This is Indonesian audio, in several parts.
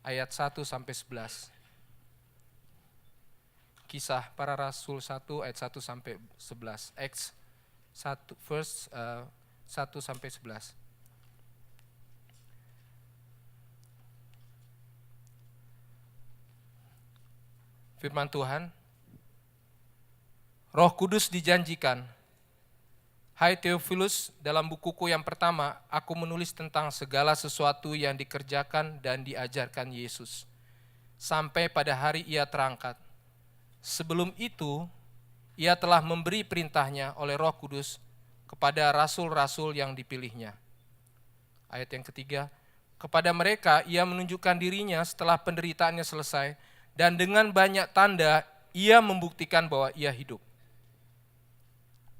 ayat 1 sampai 11. Kisah Para Rasul 1 ayat 1 sampai 11. Acts 1 verse 1 sampai 11. Firman Tuhan, Roh Kudus dijanjikan. Hai Theophilus, dalam bukuku yang pertama, aku menulis tentang segala sesuatu yang dikerjakan dan diajarkan Yesus, sampai pada hari ia terangkat. Sebelum itu, ia telah memberi perintahnya oleh Roh Kudus kepada rasul-rasul yang dipilihnya. Ayat yang ketiga, kepada mereka ia menunjukkan dirinya setelah penderitaannya selesai, dan dengan banyak tanda ia membuktikan bahwa ia hidup.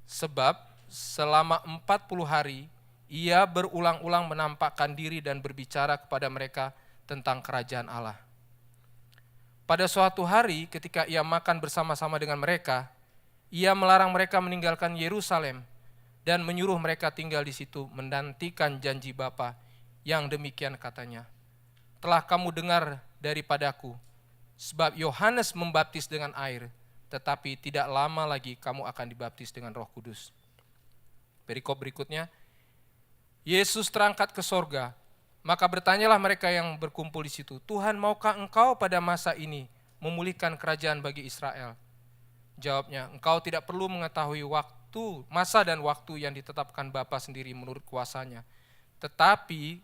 Sebab selama 40 hari ia berulang-ulang menampakkan diri dan berbicara kepada mereka tentang kerajaan Allah. Pada suatu hari ketika ia makan bersama-sama dengan mereka, ia melarang mereka meninggalkan Yerusalem dan menyuruh mereka tinggal di situ menantikan janji Bapa yang demikian katanya. Telah kamu dengar daripadaku, sebab Yohanes membaptis dengan air, tetapi tidak lama lagi kamu akan dibaptis dengan Roh Kudus. Perikop berikutnya, Yesus terangkat ke sorga, maka bertanyalah mereka yang berkumpul di situ, Tuhan, maukah engkau pada masa ini memulihkan kerajaan bagi Israel? Jawabnya, engkau tidak perlu mengetahui masa dan waktu yang ditetapkan Bapa sendiri menurut kuasanya. Tetapi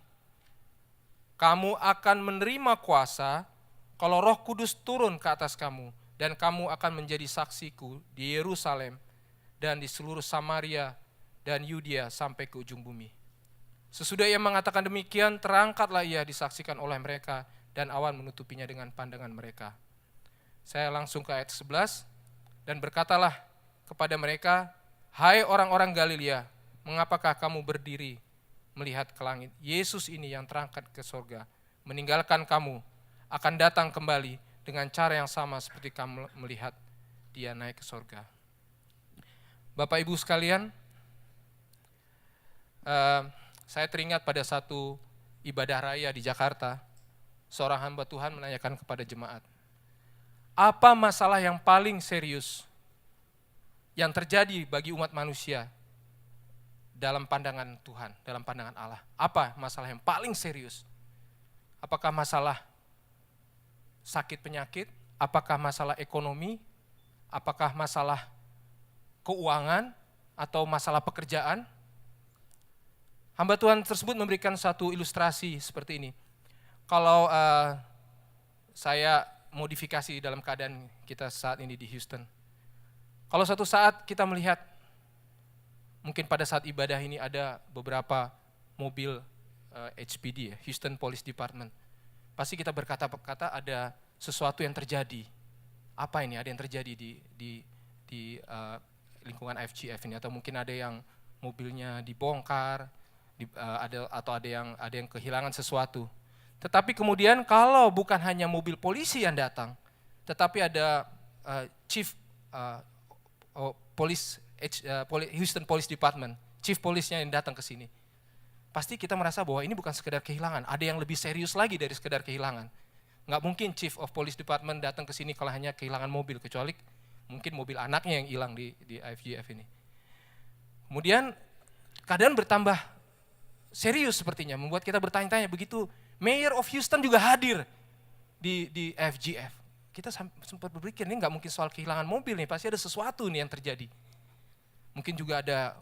kamu akan menerima kuasa kalau Roh Kudus turun ke atas kamu, dan kamu akan menjadi saksiku di Yerusalem dan di seluruh Samaria dan Yudea sampai ke ujung bumi. Sesudah ia mengatakan demikian, terangkatlah ia disaksikan oleh mereka, dan awan menutupinya dengan pandangan mereka. Saya langsung ke ayat 11, dan berkatalah kepada mereka, hai orang-orang Galilea, mengapakah kamu berdiri melihat ke langit? Yesus ini yang terangkat ke surga, meninggalkan kamu, akan datang kembali dengan cara yang sama seperti kamu melihat dia naik ke surga. Bapak Ibu sekalian, saya teringat pada satu ibadah raya di Jakarta, seorang hamba Tuhan menanyakan kepada jemaat, apa masalah yang paling serius yang terjadi bagi umat manusia dalam pandangan Tuhan, dalam pandangan Allah? Apa masalah yang paling serius? Apakah masalah sakit penyakit? Apakah masalah ekonomi? Apakah masalah keuangan? Atau masalah pekerjaan? Hamba Tuhan tersebut memberikan satu ilustrasi seperti ini. Kalau saya modifikasi dalam keadaan kita saat ini di Houston. Kalau suatu saat kita melihat, mungkin pada saat ibadah ini ada beberapa mobil HPD, Houston Police Department. Pasti kita berkata-kata ada sesuatu yang terjadi. Apa ini? Ada yang terjadi di lingkungan FGF ini, atau mungkin ada yang mobilnya dibongkar, atau ada yang kehilangan sesuatu. Tetapi kemudian kalau bukan hanya mobil polisi yang datang, tetapi ada chief Houston Police Department, chief polisi yang datang ke sini. Pasti kita merasa bahwa ini bukan sekedar kehilangan, ada yang lebih serius lagi dari sekedar kehilangan. Nggak mungkin Chief of Police Department datang ke sini kalau hanya kehilangan mobil, kecuali mungkin mobil anaknya yang hilang di FGF ini. Kemudian keadaan bertambah serius sepertinya, membuat kita bertanya-tanya, begitu Mayor of Houston juga hadir di FGF. Kita sempat berpikir, ini nggak mungkin soal kehilangan mobil nih, pasti ada sesuatu nih yang terjadi. Mungkin juga ada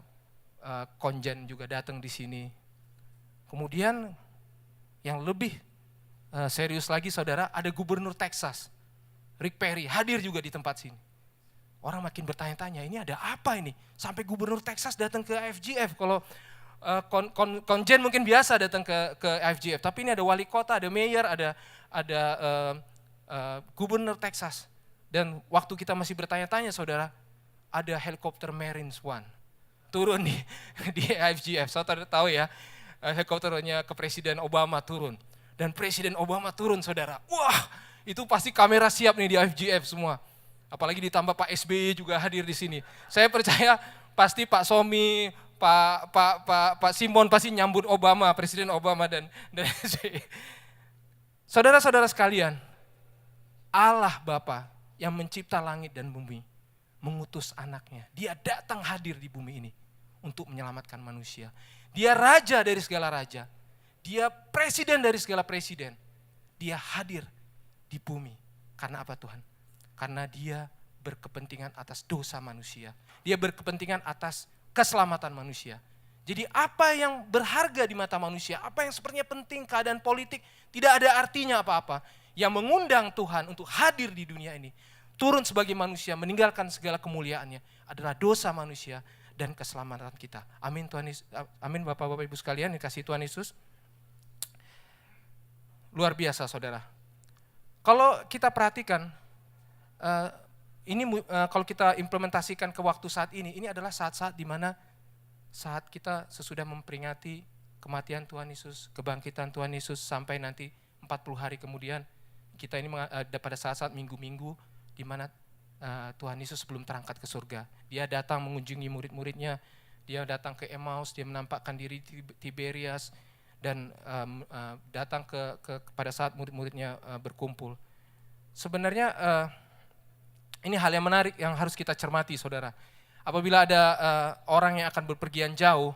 konjen juga datang di sini. Kemudian yang lebih serius lagi saudara, ada Gubernur Texas, Rick Perry, hadir juga di tempat sini. Orang makin bertanya-tanya, ini ada apa ini? Sampai Gubernur Texas datang ke FGF. Kalau konjen mungkin biasa datang ke FGF, tapi ini ada wali kota, ada mayor, ada Gubernur Texas. Dan waktu kita masih bertanya-tanya saudara, ada helikopter Marines One turun di FGF. Saudara tahu ya, helikopternya ke Presiden Obama turun. Dan Presiden Obama turun saudara. Wah, itu pasti kamera siap nih di FGF semua. Apalagi ditambah Pak SBY juga hadir di sini. Saya percaya pasti Pak Somi, Pak Simon pasti nyambut Obama, Presiden Obama dan SBY. Saudara-saudara sekalian, Allah Bapa yang mencipta langit dan bumi mengutus anaknya. Dia datang hadir di bumi ini untuk menyelamatkan manusia. Dia raja dari segala raja. Dia presiden dari segala presiden. Dia hadir di bumi. Karena apa Tuhan? Karena dia berkepentingan atas dosa manusia. Dia berkepentingan atas keselamatan manusia. Jadi apa yang berharga di mata manusia, apa yang sepertinya penting, keadaan politik, tidak ada artinya apa-apa. Yang mengundang Tuhan untuk hadir di dunia ini, turun sebagai manusia, meninggalkan segala kemuliaannya, adalah dosa manusia dan keselamatan kita. Amin Tuhan Yesus, amin Bapak-Bapak Ibu sekalian, dikasihi Tuhan Yesus. Luar biasa saudara. Kalau kita perhatikan, kalau kita implementasikan ke waktu saat ini adalah saat-saat di mana saat kita sesudah memperingati kematian Tuhan Yesus, kebangkitan Tuhan Yesus sampai nanti 40 hari kemudian, kita ini pada saat-saat minggu-minggu di mana Tuhan Yesus sebelum terangkat ke surga. Dia datang mengunjungi murid-muridnya, dia datang ke Emmaus, dia menampakkan diri di Tiberias, dan datang pada saat murid-muridnya berkumpul. Sebenarnya ini hal yang menarik yang harus kita cermati saudara. Apabila ada orang yang akan berpergian jauh,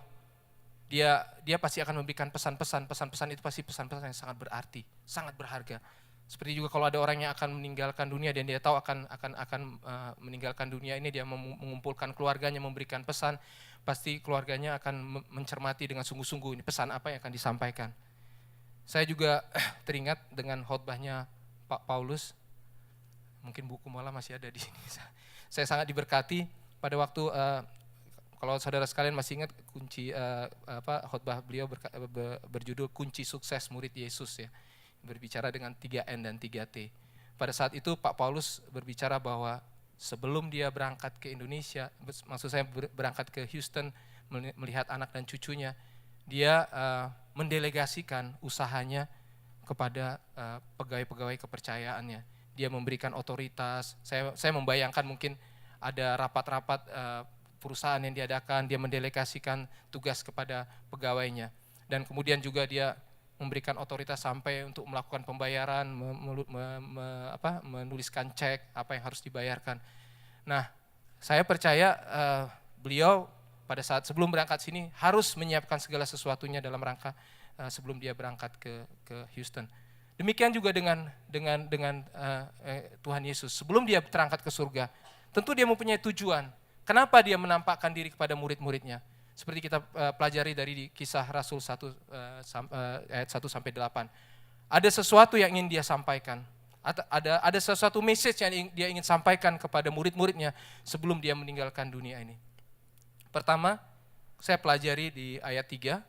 dia pasti akan memberikan pesan-pesan itu pasti pesan-pesan yang sangat berarti, sangat berharga. Seperti juga kalau ada orang yang akan meninggalkan dunia dan dia tahu akan meninggalkan dunia ini, dia mengumpulkan keluarganya, memberikan pesan, pasti keluarganya akan mencermati dengan sungguh-sungguh ini pesan apa yang akan disampaikan. Saya juga teringat dengan khotbahnya Pak Paulus, mungkin buku malah masih ada di sini. Saya sangat diberkati pada waktu kalau saudara sekalian masih ingat kunci khotbah beliau berjudul Kunci Sukses Murid Yesus ya. Berbicara dengan 3N dan 3T. Pada saat itu Pak Paulus berbicara bahwa sebelum dia berangkat ke Indonesia, maksud saya berangkat ke Houston melihat anak dan cucunya, dia mendelegasikan usahanya kepada pegawai-pegawai kepercayaannya. Dia memberikan otoritas. Saya membayangkan mungkin ada rapat-rapat perusahaan yang diadakan, dia mendelegasikan tugas kepada pegawainya. Dan kemudian juga dia memberikan otoritas sampai untuk melakukan pembayaran, menuliskan cek apa yang harus dibayarkan. Nah, saya percaya beliau pada saat sebelum berangkat sini harus menyiapkan segala sesuatunya dalam rangka sebelum dia berangkat ke Houston. Demikian juga dengan Tuhan Yesus. Sebelum dia terangkat ke surga, tentu dia mempunyai tujuan. Kenapa dia menampakkan diri kepada murid-muridnya? Seperti kita pelajari dari Kisah Rasul 1 ayat 1 sampai 8. Ada sesuatu yang ingin dia sampaikan. Ada sesuatu message yang dia ingin sampaikan kepada murid-muridnya sebelum dia meninggalkan dunia ini. Pertama, saya pelajari di ayat 3.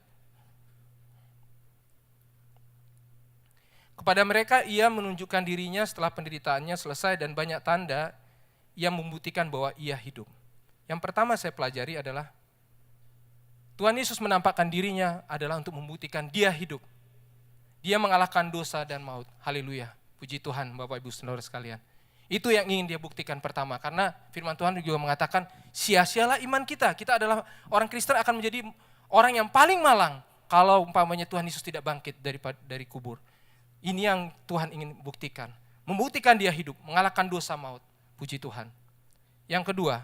Kepada mereka ia menunjukkan dirinya setelah penderitaannya selesai dan banyak tanda yang membuktikan bahwa ia hidup. Yang pertama saya pelajari adalah Tuhan Yesus menampakkan dirinya adalah untuk membuktikan dia hidup. Dia mengalahkan dosa dan maut. Haleluya. Puji Tuhan Bapak Ibu Saudara sekalian. Itu yang ingin dia buktikan pertama. Karena firman Tuhan juga mengatakan sia-sialah iman kita. Kita adalah orang Kristen akan menjadi orang yang paling malang kalau umpamanya Tuhan Yesus tidak bangkit dari kubur. Ini yang Tuhan ingin buktikan. Membuktikan dia hidup, mengalahkan dosa maut. Puji Tuhan. Yang kedua,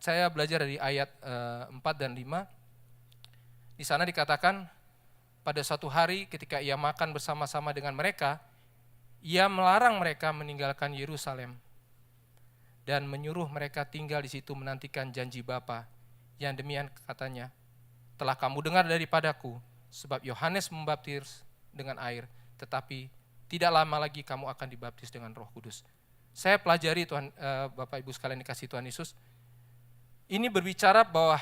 saya belajar dari ayat 4 dan 5. Di sana dikatakan, pada suatu hari ketika ia makan bersama-sama dengan mereka, ia melarang mereka meninggalkan Yerusalem dan menyuruh mereka tinggal di situ menantikan janji Bapa. Yang demikian katanya, telah kamu dengar daripadaku, sebab Yohanes membaptis dengan air, tetapi tidak lama lagi kamu akan dibaptis dengan Roh Kudus. Saya pelajari Tuhan, Bapak Ibu sekalian dikasihi Tuhan Yesus. Ini berbicara bahwa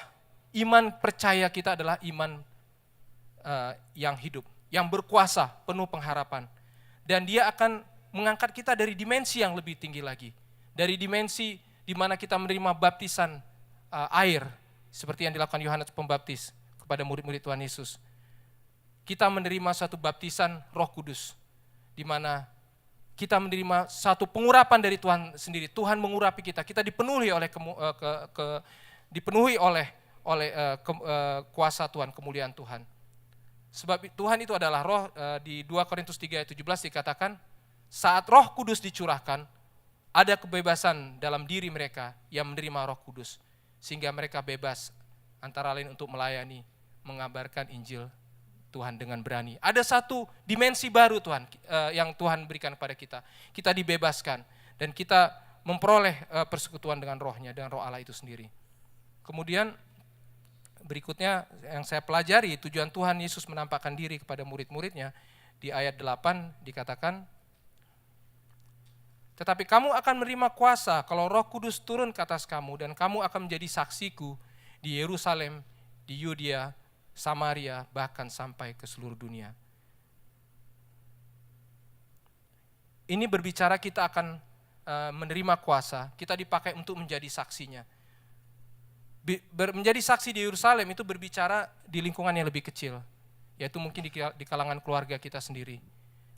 iman percaya kita adalah iman yang hidup, yang berkuasa, penuh pengharapan. Dan dia akan mengangkat kita dari dimensi yang lebih tinggi lagi. Dari dimensi di mana kita menerima baptisan air, seperti yang dilakukan Yohanes Pembaptis kepada murid-murid Tuhan Yesus. Kita menerima satu baptisan Roh Kudus, di mana kita menerima satu pengurapan dari Tuhan sendiri. Tuhan mengurapi kita. Kita dipenuhi oleh kuasa Tuhan, kemuliaan Tuhan. Sebab Tuhan itu adalah roh. Di 2 Korintus 3 ayat 17 dikatakan, saat Roh Kudus dicurahkan, ada kebebasan dalam diri mereka yang menerima Roh Kudus, sehingga mereka bebas antara lain untuk melayani, mengabarkan Injil Tuhan dengan berani. Ada satu dimensi baru Tuhan yang Tuhan berikan kepada kita. Kita dibebaskan dan kita memperoleh persekutuan dengan Roh-Nya, dengan Roh Allah itu sendiri. Kemudian berikutnya yang saya pelajari, tujuan Tuhan Yesus menampakkan diri kepada murid-muridnya, di ayat 8 dikatakan, tetapi kamu akan menerima kuasa kalau Roh Kudus turun ke atas kamu, dan kamu akan menjadi saksiku di Yerusalem, di Yudea, Samaria, bahkan sampai ke seluruh dunia. Ini berbicara kita akan menerima kuasa, kita dipakai untuk menjadi saksinya. Menjadi saksi di Yerusalem itu berbicara di lingkungan yang lebih kecil, yaitu mungkin di kalangan keluarga kita sendiri.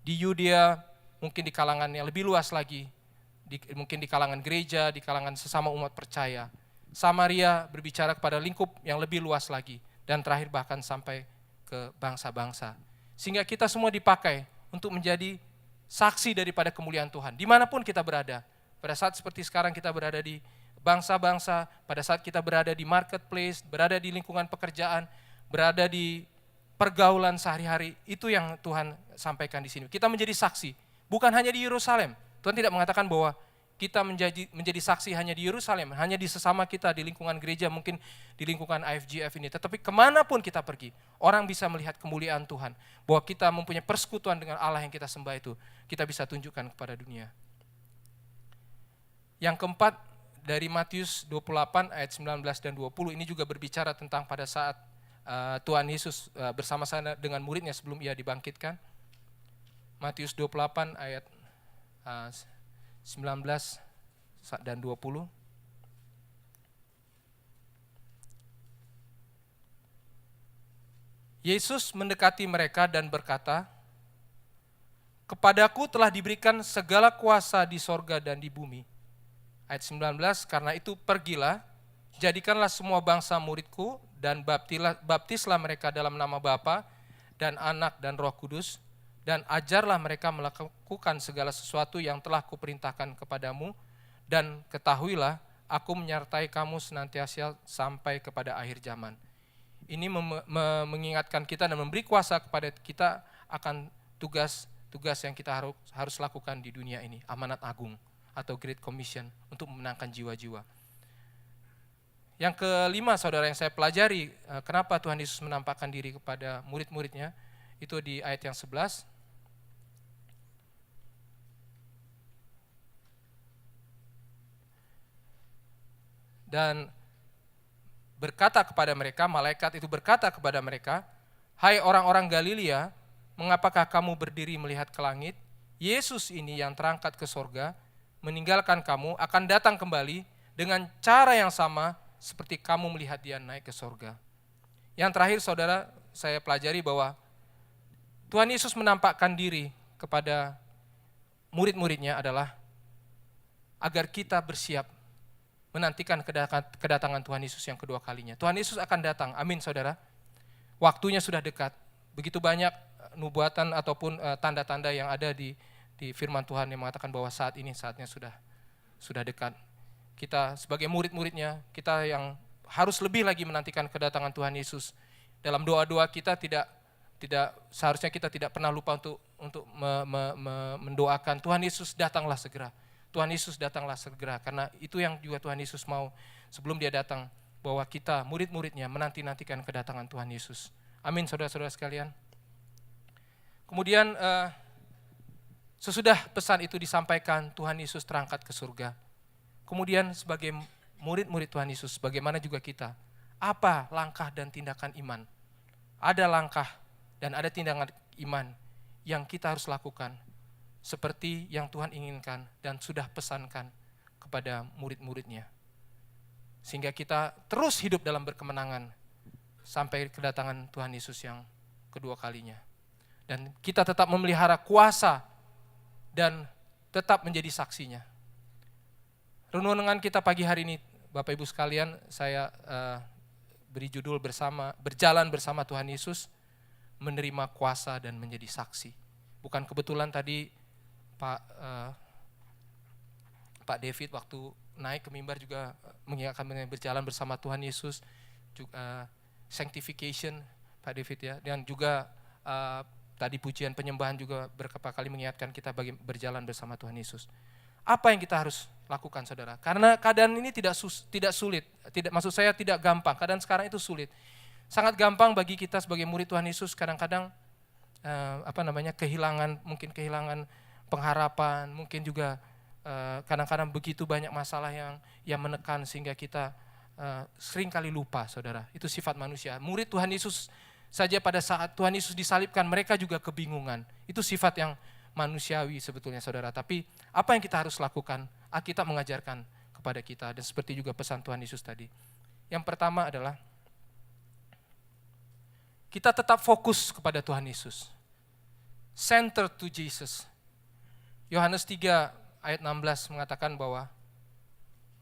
Di Yudea, mungkin di kalangan yang lebih luas lagi, mungkin di kalangan gereja, di kalangan sesama umat percaya. Samaria berbicara kepada lingkup yang lebih luas lagi, dan terakhir bahkan sampai ke bangsa-bangsa. Sehingga kita semua dipakai untuk menjadi saksi daripada kemuliaan Tuhan, dimanapun kita berada. Pada saat seperti sekarang kita berada di bangsa-bangsa, pada saat kita berada di marketplace, berada di lingkungan pekerjaan, berada di pergaulan sehari-hari, itu yang Tuhan sampaikan di sini. Kita menjadi saksi, bukan hanya di Yerusalem. Tuhan tidak mengatakan bahwa kita menjadi saksi hanya di Yerusalem, hanya di sesama kita, di lingkungan gereja, mungkin di lingkungan IFGF ini. Tetapi kemanapun kita pergi, orang bisa melihat kemuliaan Tuhan, bahwa kita mempunyai persekutuan dengan Allah yang kita sembah itu, kita bisa tunjukkan kepada dunia. Yang keempat, dari Matius 28 ayat 19 dan 20, ini juga berbicara tentang pada saat Tuhan Yesus bersama-sama dengan muridnya sebelum ia dibangkitkan. Matius 28 ayat 19 dan 20. Yesus mendekati mereka dan berkata, kepadaku telah diberikan segala kuasa di sorga dan di bumi. Ayat 19, karena itu pergilah, jadikanlah semua bangsa muridku, dan baptislah mereka dalam nama Bapa dan Anak dan Roh Kudus, dan ajarlah mereka melakukan segala sesuatu yang telah kuperintahkan kepadamu, dan ketahuilah, aku menyertai kamu senantiasa sampai kepada akhir zaman. Ini mengingatkan kita dan memberi kuasa kepada kita akan tugas yang kita harus lakukan di dunia ini, amanat agung atau Great Commission, untuk memenangkan jiwa-jiwa. Yang kelima, saudara, yang saya pelajari, kenapa Tuhan Yesus menampakkan diri kepada murid-muridnya, itu di ayat yang 11. Dan berkata kepada mereka, malaikat itu berkata kepada mereka, hai orang-orang Galilea, mengapakah kamu berdiri melihat ke langit? Yesus ini yang terangkat ke sorga, meninggalkan kamu, akan datang kembali dengan cara yang sama seperti kamu melihat dia naik ke sorga. Yang terakhir, saudara, saya pelajari bahwa Tuhan Yesus menampakkan diri kepada murid-muridnya adalah agar kita bersiap menantikan kedatangan Tuhan Yesus yang kedua kalinya. Tuhan Yesus akan datang, amin saudara. Waktunya sudah dekat. Begitu banyak nubuatan ataupun tanda-tanda yang ada di firman Tuhan yang mengatakan bahwa saatnya sudah dekat. Kita sebagai murid-muridnya, kita yang harus lebih lagi menantikan kedatangan Tuhan Yesus. Dalam doa-doa kita seharusnya kita tidak pernah lupa untuk mendoakan Tuhan Yesus datanglah segera. Tuhan Yesus datanglah segera, karena itu yang juga Tuhan Yesus mau sebelum dia datang, bahwa kita murid-muridnya menanti-nantikan kedatangan Tuhan Yesus. Amin saudara-saudara sekalian. Kemudian sesudah pesan itu disampaikan, Tuhan Yesus terangkat ke surga. Kemudian sebagai murid-murid Tuhan Yesus, bagaimana juga kita? Apa langkah dan tindakan iman? Ada langkah dan ada tindakan iman yang kita harus lakukan, seperti yang Tuhan inginkan dan sudah pesankan kepada murid-muridnya. Sehingga kita terus hidup dalam berkemenangan sampai kedatangan Tuhan Yesus yang kedua kalinya. Dan kita tetap memelihara kuasa dan tetap menjadi saksinya. Renungan kita pagi hari ini, Bapak Ibu sekalian, saya beri judul berjalan bersama Tuhan Yesus. menerima kuasa dan menjadi saksi. Bukan kebetulan tadi Pak David waktu naik ke mimbar juga mengingatkan berjalan bersama Tuhan Yesus, juga sanctification Pak David ya, dan juga tadi pujian penyembahan juga berapa kali mengingatkan kita bagi berjalan bersama Tuhan Yesus. Apa yang kita harus lakukan saudara? Karena keadaan ini tidak sulit, maksud saya tidak gampang, keadaan sekarang itu sulit. Sangat gampang bagi kita sebagai murid Tuhan Yesus kadang-kadang mungkin kehilangan pengharapan, mungkin juga kadang-kadang begitu banyak masalah yang menekan sehingga kita sering kali lupa saudara. Itu sifat manusia. Murid Tuhan Yesus saja pada saat Tuhan Yesus disalibkan mereka juga kebingungan. Itu sifat yang manusiawi sebetulnya saudara. Tapi apa yang kita harus lakukan? Alkitab mengajarkan kepada kita, dan seperti juga pesan Tuhan Yesus tadi. Yang pertama adalah kita tetap fokus kepada Tuhan Yesus. Center to Jesus. Yohanes 3 ayat 16 mengatakan bahwa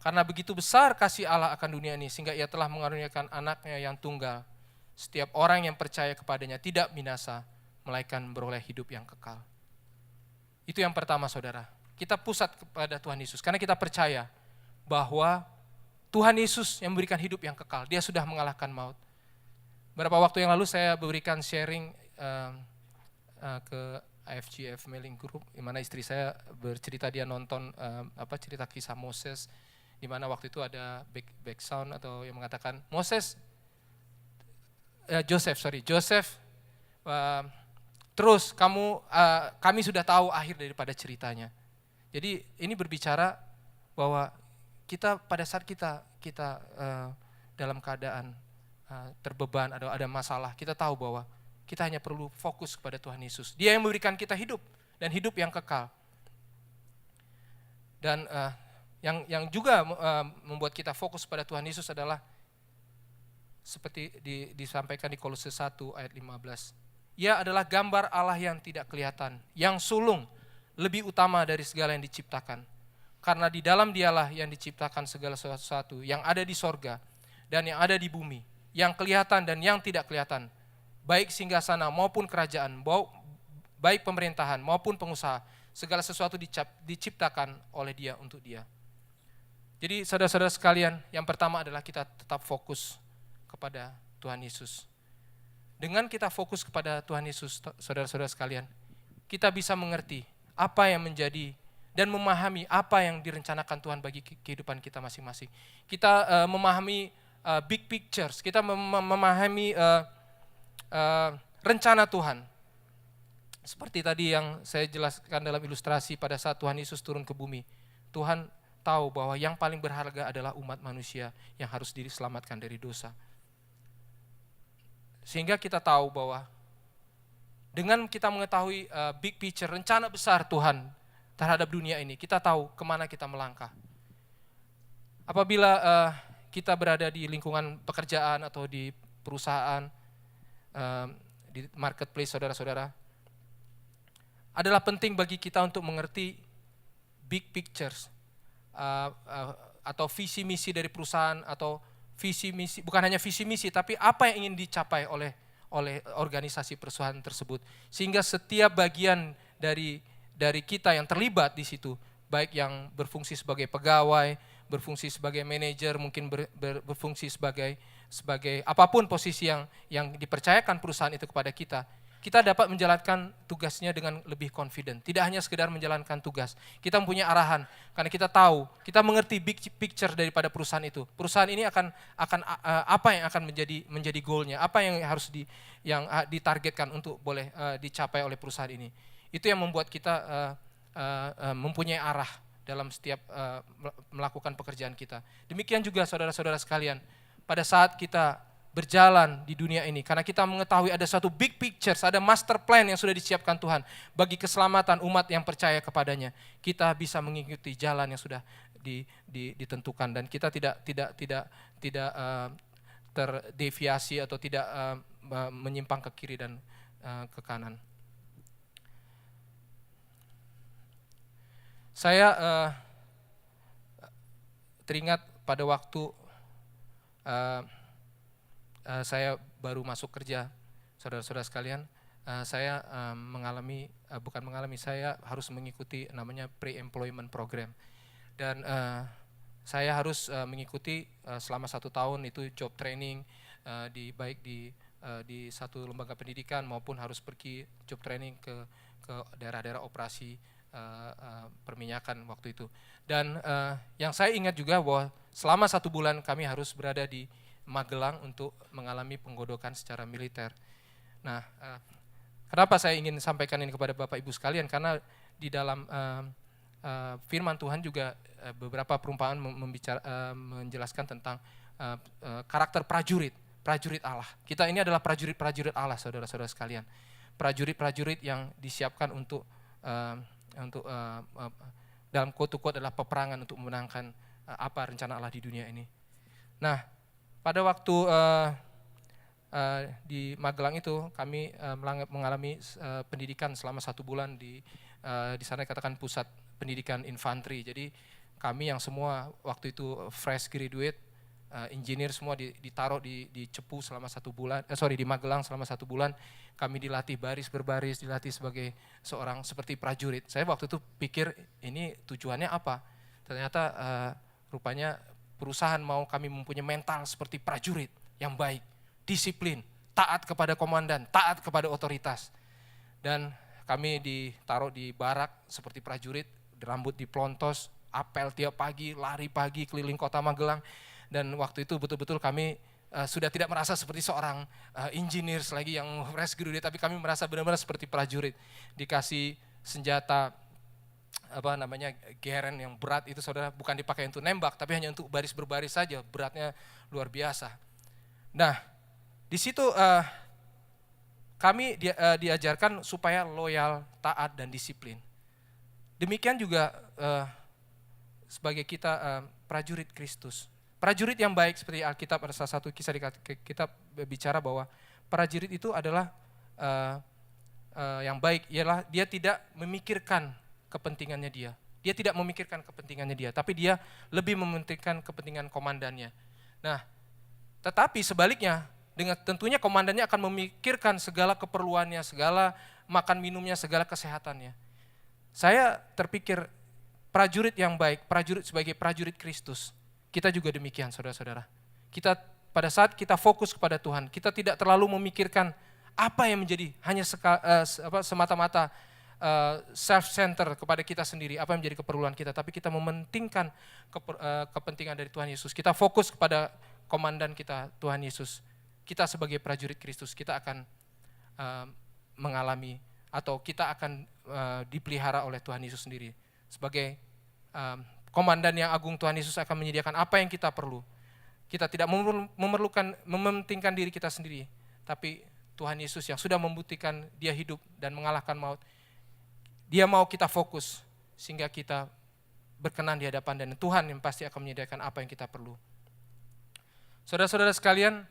karena begitu besar kasih Allah akan dunia ini sehingga ia telah mengaruniakan anaknya yang tunggal. Setiap orang yang percaya kepadanya tidak binasa, melainkan beroleh hidup yang kekal. Itu yang pertama saudara. Kita pusat kepada Tuhan Yesus karena kita percaya bahwa Tuhan Yesus yang memberikan hidup yang kekal. Dia sudah mengalahkan maut. Beberapa waktu yang lalu saya berikan sharing ke AFGF Mailing Group, di mana istri saya bercerita dia nonton cerita kisah Moses, di mana waktu itu ada back sound atau yang mengatakan Joseph, terus kami sudah tahu akhir daripada ceritanya. Jadi ini berbicara bahwa kita pada saat kita dalam keadaan terbeban atau ada masalah, kita tahu bahwa kita hanya perlu fokus kepada Tuhan Yesus. Dia yang memberikan kita hidup dan hidup yang kekal. Dan yang juga membuat kita fokus pada Tuhan Yesus adalah seperti disampaikan di Kolose 1 ayat 15. Ia adalah gambar Allah yang tidak kelihatan, yang sulung, lebih utama dari segala yang diciptakan. Karena di dalam Dialah yang diciptakan segala sesuatu, yang ada di sorga dan yang ada di bumi, yang kelihatan dan yang tidak kelihatan, baik singgasana maupun kerajaan, baik pemerintahan maupun pengusaha, segala sesuatu diciptakan oleh Dia untuk Dia. Jadi saudara-saudara sekalian, yang pertama adalah kita tetap fokus kepada Tuhan Yesus. Dengan kita fokus kepada Tuhan Yesus, saudara-saudara sekalian, kita bisa mengerti apa yang menjadi dan memahami apa yang direncanakan Tuhan bagi kehidupan kita masing-masing. Kita memahami big pictures, kita memahami rencana Tuhan. Seperti tadi yang saya jelaskan dalam ilustrasi pada saat Tuhan Yesus turun ke bumi. Tuhan tahu bahwa yang paling berharga adalah umat manusia yang harus diselamatkan dari dosa. Sehingga kita tahu bahwa dengan kita mengetahui big picture, rencana besar Tuhan terhadap dunia ini, kita tahu kemana kita melangkah. Apabila kita berada di lingkungan pekerjaan atau di perusahaan, di marketplace saudara-saudara, adalah penting bagi kita untuk mengerti big pictures atau visi misi dari perusahaan, atau visi misi, bukan hanya visi misi, tapi apa yang ingin dicapai oleh organisasi perusahaan tersebut, sehingga setiap bagian dari kita yang terlibat di situ, baik yang berfungsi sebagai pegawai, berfungsi sebagai manajer, mungkin berfungsi sebagai apapun posisi yang dipercayakan perusahaan itu kepada kita, kita dapat menjalankan tugasnya dengan lebih confident. Tidak hanya sekedar menjalankan tugas, kita mempunyai arahan, karena kita tahu, kita mengerti big picture daripada perusahaan itu. Perusahaan ini akan apa yang akan menjadi goalnya, apa yang harus ditargetkan untuk boleh dicapai oleh perusahaan ini. Itu yang membuat kita mempunyai arah dalam setiap melakukan pekerjaan kita. Demikian juga saudara-saudara sekalian, pada saat kita berjalan di dunia ini, karena kita mengetahui ada suatu big picture, ada master plan yang sudah disiapkan Tuhan bagi keselamatan umat yang percaya kepadanya. Kita bisa mengikuti jalan yang sudah ditentukan, dan kita tidak terdeviasi atau tidak menyimpang ke kiri dan ke kanan. Saya teringat pada waktu saya baru masuk kerja saudara-saudara sekalian, saya saya harus mengikuti namanya pre-employment program. Dan saya harus mengikuti selama 1 tahun itu job training, baik di satu lembaga pendidikan maupun harus pergi job training ke daerah-daerah operasi perminyakan waktu itu. Dan yang saya ingat juga bahwa selama 1 bulan kami harus berada di Magelang untuk mengalami penggodokan secara militer. Nah, kenapa saya ingin sampaikan ini kepada Bapak Ibu sekalian? Karena di dalam firman Tuhan juga beberapa perumpamaan menjelaskan tentang karakter prajurit Allah. Kita ini adalah prajurit Allah, saudara-saudara sekalian. Prajurit yang disiapkan untuk dalam quote-to-quote adalah peperangan untuk memenangkan apa rencana Allah di dunia ini. Nah, pada waktu di Magelang itu kami mengalami pendidikan selama 1 bulan di sana dikatakan pusat pendidikan infanteri. Jadi kami yang semua waktu itu fresh graduate, engineer semua ditaruh di Cepu selama 1 bulan, di Magelang selama 1 bulan. Kami dilatih baris berbaris, dilatih sebagai seorang seperti prajurit. Saya waktu itu pikir ini tujuannya apa? Ternyata rupanya perusahaan mau kami mempunyai mental seperti prajurit yang baik, disiplin, taat kepada komandan, taat kepada otoritas. Dan kami ditaruh di barak seperti prajurit, rambut dipelontos, apel tiap pagi, lari pagi keliling kota Magelang. Dan waktu itu betul-betul kami sudah tidak merasa seperti seorang engineer lagi yang fresh graduate, tapi kami merasa benar-benar seperti prajurit. Dikasih senjata geren yang berat itu, saudara, bukan dipakai untuk nembak, tapi hanya untuk baris berbaris saja, beratnya luar biasa. Nah, di situ kami diajarkan supaya loyal, taat, dan disiplin. Demikian juga sebagai kita prajurit Kristus. Prajurit yang baik seperti Alkitab, ada salah satu kisah di kitab bicara bahwa prajurit itu adalah yang baik, ialah dia tidak memikirkan kepentingannya dia. Dia tidak memikirkan kepentingannya dia, tapi dia lebih mementingkan kepentingan komandannya. Nah, tetapi sebaliknya, tentunya komandannya akan memikirkan segala keperluannya, segala makan minumnya, segala kesehatannya. Saya terpikir prajurit yang baik, prajurit sebagai prajurit Kristus, kita juga demikian, saudara-saudara. Kita pada saat kita fokus kepada Tuhan, kita tidak terlalu memikirkan apa yang menjadi hanya semata-mata self-center kepada kita sendiri, apa yang menjadi keperluan kita, tapi kita mementingkan kepentingan dari Tuhan Yesus. Kita fokus kepada komandan kita, Tuhan Yesus. Kita sebagai prajurit Kristus, kita akan mengalami atau kita akan dipelihara oleh Tuhan Yesus sendiri. Sebagai komandan yang agung, Tuhan Yesus akan menyediakan apa yang kita perlu. Kita tidak mementingkan diri kita sendiri, tapi Tuhan Yesus yang sudah membuktikan dia hidup dan mengalahkan maut. Dia mau kita fokus sehingga kita berkenan di hadapan, dan Tuhan yang pasti akan menyediakan apa yang kita perlu. Saudara-saudara sekalian,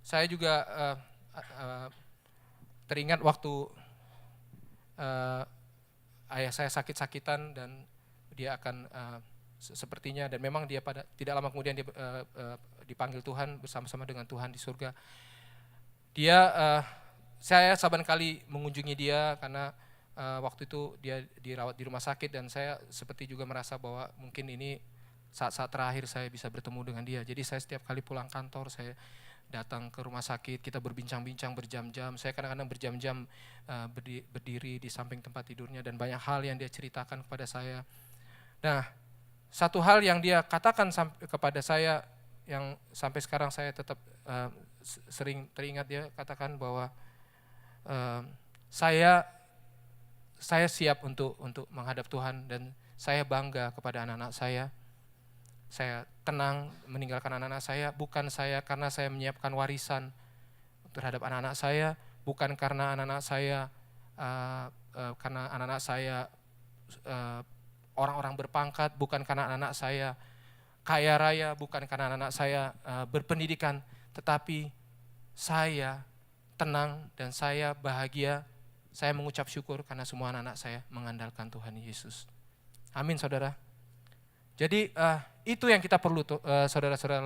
saya juga teringat waktu ayah saya sakit-sakitan dan dia akan sepertinya, dan memang dia tidak lama kemudian dia dipanggil Tuhan bersama-sama dengan Tuhan di surga. Saya saban kali mengunjungi dia karena waktu itu dia dirawat di rumah sakit, dan saya seperti juga merasa bahwa mungkin ini saat-saat terakhir saya bisa bertemu dengan dia. Jadi saya setiap kali pulang kantor, saya datang ke rumah sakit, kita berbincang-bincang berjam-jam. Saya kadang-kadang berjam-jam berdiri di samping tempat tidurnya, dan banyak hal yang dia ceritakan kepada saya. Nah, satu hal yang dia katakan kepada saya yang sampai sekarang saya tetap sering teringat, dia katakan bahwa saya siap untuk menghadap Tuhan, dan saya bangga kepada anak-anak saya. Saya tenang meninggalkan anak-anak saya, bukan karena saya menyiapkan warisan terhadap anak-anak saya, bukan karena anak-anak saya orang-orang berpangkat, bukan karena anak-anak saya kaya raya, bukan karena anak-anak saya berpendidikan, tetapi saya tenang dan saya bahagia, saya mengucap syukur karena semua anak-anak saya mengandalkan Tuhan Yesus. Amin, saudara. Jadi itu yang kita perlu, saudara-saudara,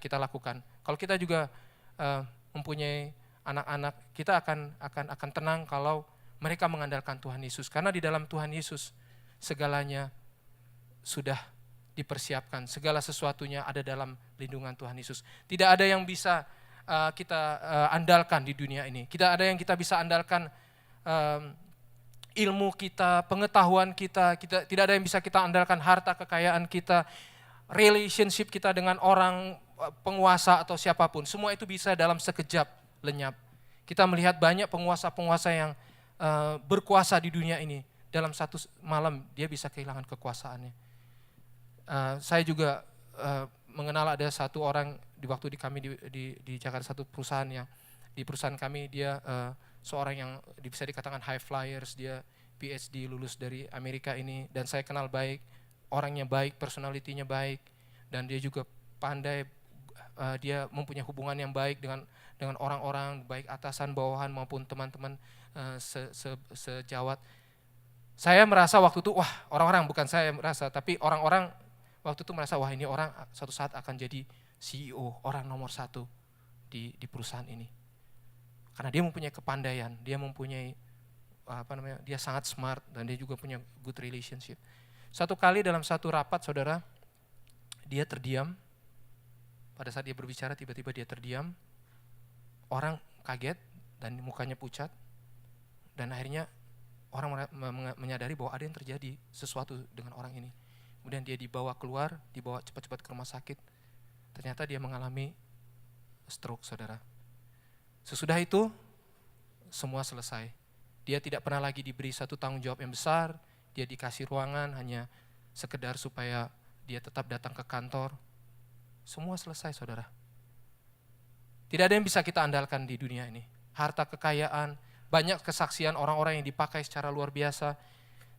kita lakukan. Kalau kita juga mempunyai anak-anak, kita akan tenang kalau mereka mengandalkan Tuhan Yesus. Karena di dalam Tuhan Yesus segalanya sudah dipersiapkan, segala sesuatunya ada dalam lindungan Tuhan Yesus. Tidak ada yang bisa kita andalkan di dunia ini. Tidak ada yang kita bisa andalkan ilmu kita, pengetahuan kita, tidak ada yang bisa kita andalkan harta kekayaan kita, relationship kita dengan orang, penguasa atau siapapun. Semua itu bisa dalam sekejap lenyap. Kita melihat banyak penguasa-penguasa yang berkuasa di dunia ini. Dalam satu malam dia bisa kehilangan kekuasaannya. Saya juga mengenal ada satu orang di waktu kami di Jakarta, satu perusahaan yang di perusahaan kami dia seorang yang bisa dikatakan high flyers, dia PhD lulus dari Amerika ini, dan saya kenal baik, orangnya baik, personalitinya baik, dan dia juga pandai, dia mempunyai hubungan yang baik dengan orang-orang, baik atasan, bawahan maupun teman-teman sejawat. Saya merasa waktu itu, wah orang-orang, bukan saya merasa, tapi orang-orang waktu itu merasa, wah ini orang suatu saat akan jadi CEO, orang nomor 1 di perusahaan ini. Karena dia mempunyai kepandaian, dia mempunyai dia sangat smart dan dia juga punya good relationship. Satu kali dalam satu rapat, saudara, dia terdiam. Pada saat dia berbicara, tiba-tiba dia terdiam. Orang kaget dan mukanya pucat. Dan akhirnya orang menyadari bahwa ada yang terjadi sesuatu dengan orang ini. Kemudian dia dibawa keluar, dibawa cepat-cepat ke rumah sakit. Ternyata dia mengalami stroke, saudara. Sesudah itu, semua selesai. Dia tidak pernah lagi diberi satu tanggung jawab yang besar, dia dikasih ruangan hanya sekedar supaya dia tetap datang ke kantor. Semua selesai, saudara. Tidak ada yang bisa kita andalkan di dunia ini. Harta kekayaan, banyak kesaksian orang-orang yang dipakai secara luar biasa.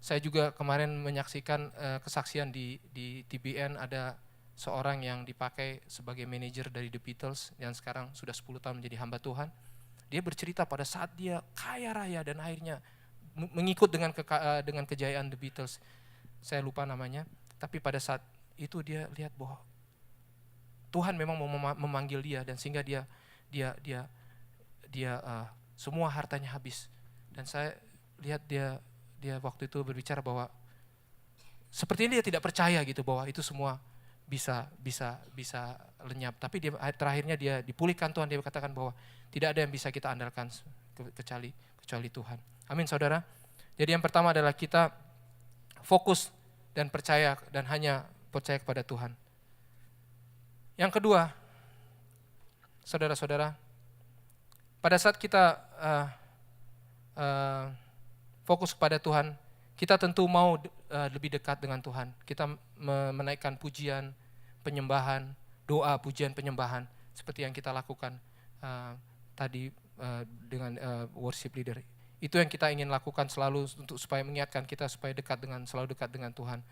Saya juga kemarin menyaksikan kesaksian di TBN, ada seorang yang dipakai sebagai manajer dari The Beatles yang sekarang sudah 10 tahun menjadi hamba Tuhan. Dia bercerita pada saat dia kaya raya dan akhirnya mengikut dengan kejayaan The Beatles. Saya lupa namanya, tapi pada saat itu dia lihat bahwa Tuhan memang mau memanggil dia dan sehingga dia semua hartanya habis. Dan saya lihat dia waktu itu berbicara bahwa sepertinya dia tidak percaya gitu bahwa itu semua bisa lenyap. Tapi terakhirnya dia dipulihkan Tuhan, dia katakan bahwa tidak ada yang bisa kita andalkan kecuali Tuhan. Amin, saudara. Jadi yang pertama adalah kita fokus dan percaya dan hanya percaya kepada Tuhan. Yang kedua, saudara-saudara, pada saat kita fokus kepada Tuhan, kita tentu mau lebih dekat dengan Tuhan. Kita menaikkan pujian, penyembahan, doa, pujian, penyembahan, seperti yang kita lakukan tadi dengan worship leader. Itu yang kita ingin lakukan selalu untuk supaya mengingatkan kita supaya selalu dekat dengan Tuhan.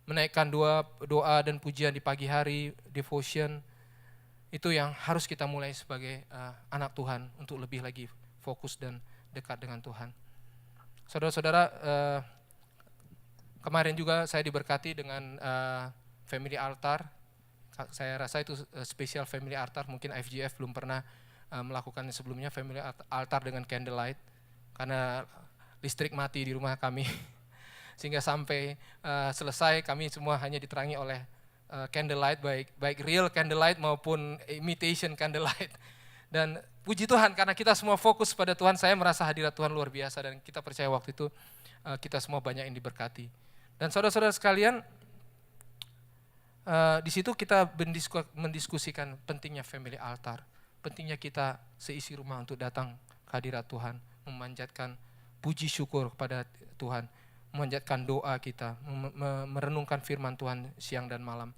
Menaikkan doa dan pujian di pagi hari, devotion, itu yang harus kita mulai sebagai anak Tuhan untuk lebih lagi fokus dan dekat dengan Tuhan. Saudara-saudara, kemarin juga saya diberkati dengan family altar. Saya rasa itu spesial family altar, mungkin FGF belum pernah melakukan sebelumnya, family altar dengan candlelight, karena listrik mati di rumah kami. Sehingga sampai selesai kami semua hanya diterangi oleh candlelight, baik real candlelight maupun imitation candlelight. Dan puji Tuhan karena kita semua fokus pada Tuhan, saya merasa hadirat Tuhan luar biasa dan kita percaya waktu itu kita semua banyak yang diberkati. Dan saudara-saudara sekalian, di situ kita mendiskusikan pentingnya family altar, pentingnya kita seisi rumah untuk datang ke hadirat Tuhan, memanjatkan puji syukur kepada Tuhan, memanjatkan doa kita, merenungkan firman Tuhan siang dan malam.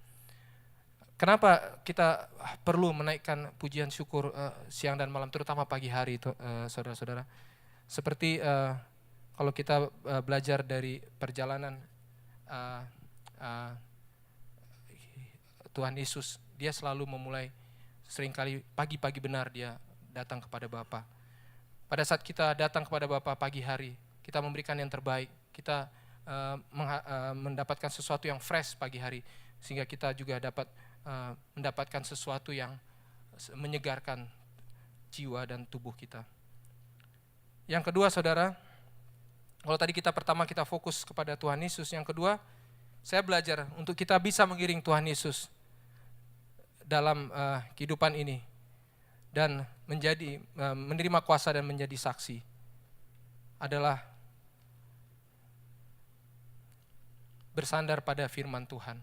Kenapa kita perlu menaikkan pujian syukur siang dan malam, terutama pagi hari itu, saudara-saudara? Seperti kalau kita belajar dari perjalanan Tuhan Yesus, dia selalu memulai seringkali pagi-pagi benar dia datang kepada Bapa. Pada saat kita datang kepada Bapa pagi hari, kita memberikan yang terbaik, kita mendapatkan sesuatu yang fresh pagi hari, sehingga kita juga dapat mendapatkan sesuatu yang menyegarkan jiwa dan tubuh kita. Yang kedua, saudara, kalau tadi pertama kita fokus kepada Tuhan Yesus, yang kedua, saya belajar untuk kita bisa mengiring Tuhan Yesus dalam kehidupan ini dan menerima kuasa dan menjadi saksi adalah bersandar pada firman Tuhan,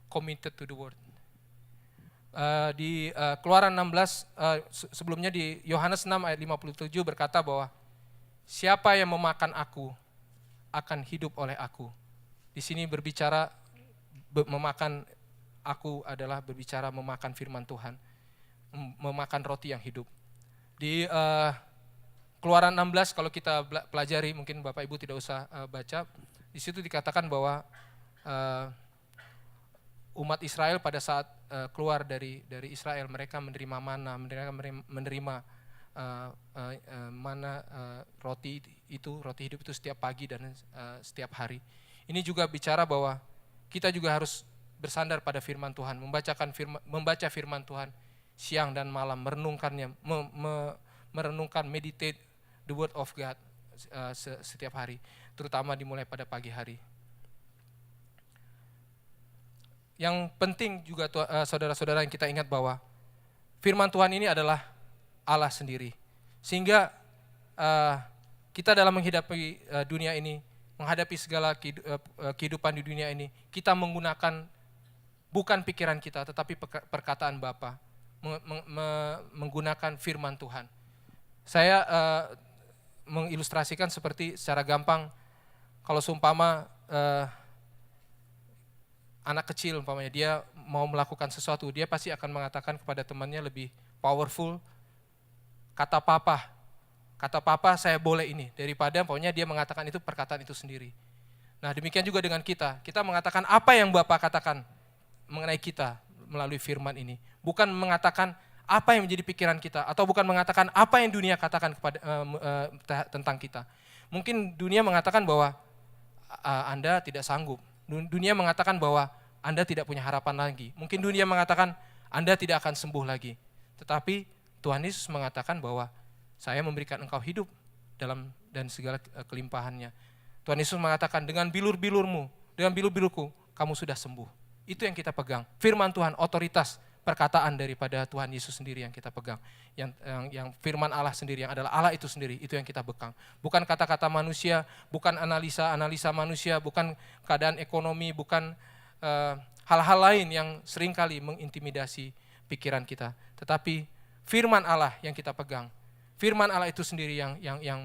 committed to the word. Di Keluaran 16, sebelumnya di Yohanes 6 ayat 57 berkata bahwa siapa yang memakan aku akan hidup oleh aku. Di sini berbicara memakan aku adalah berbicara memakan firman Tuhan, memakan roti yang hidup. Di Keluaran 16 kalau kita pelajari, mungkin Bapak Ibu tidak usah baca, di situ dikatakan bahwa umat Israel pada saat keluar dari Israel, mereka menerima mana, menerima mana roti hidup itu setiap pagi dan setiap hari. Ini juga bicara bahwa kita juga harus bersandar pada firman Tuhan, membaca firman Tuhan siang dan malam, merenungkannya, merenungkan, meditate the word of God setiap hari, terutama dimulai pada pagi hari. Yang penting juga saudara-saudara yang kita ingat bahwa firman Tuhan ini adalah Allah sendiri. Sehingga kita dalam menghadapi dunia ini, menghadapi segala kehidupan di dunia ini, kita menggunakan bukan pikiran kita, tetapi perkataan Bapa, menggunakan firman Tuhan. Saya mengilustrasikan seperti secara gampang, kalau seumpama anak kecil umpamanya dia mau melakukan sesuatu, dia pasti akan mengatakan kepada temannya lebih powerful, kata papa saya boleh ini, daripada pokoknya dia mengatakan itu perkataan itu sendiri. Nah demikian juga dengan kita mengatakan apa yang Bapak katakan mengenai kita melalui firman ini, bukan mengatakan apa yang menjadi pikiran kita, atau bukan mengatakan apa yang dunia katakan tentang kita. Mungkin dunia mengatakan bahwa Anda tidak sanggup, dunia mengatakan bahwa Anda tidak punya harapan lagi, mungkin dunia mengatakan Anda tidak akan sembuh lagi, tetapi Tuhan Yesus mengatakan bahwa saya memberikan engkau hidup dan segala kelimpahannya. Tuhan Yesus mengatakan dengan bilur-bilurmu, dengan bilur-bilurku kamu sudah sembuh. Itu yang kita pegang, firman Tuhan, otoritas perkataan daripada Tuhan Yesus sendiri yang kita pegang, yang firman Allah sendiri, yang adalah Allah itu sendiri, itu yang kita pegang. Bukan kata-kata manusia, bukan analisa manusia, bukan keadaan ekonomi, bukan hal-hal lain yang seringkali mengintimidasi pikiran kita, tetapi firman Allah yang kita pegang. Firman Allah itu sendiri yang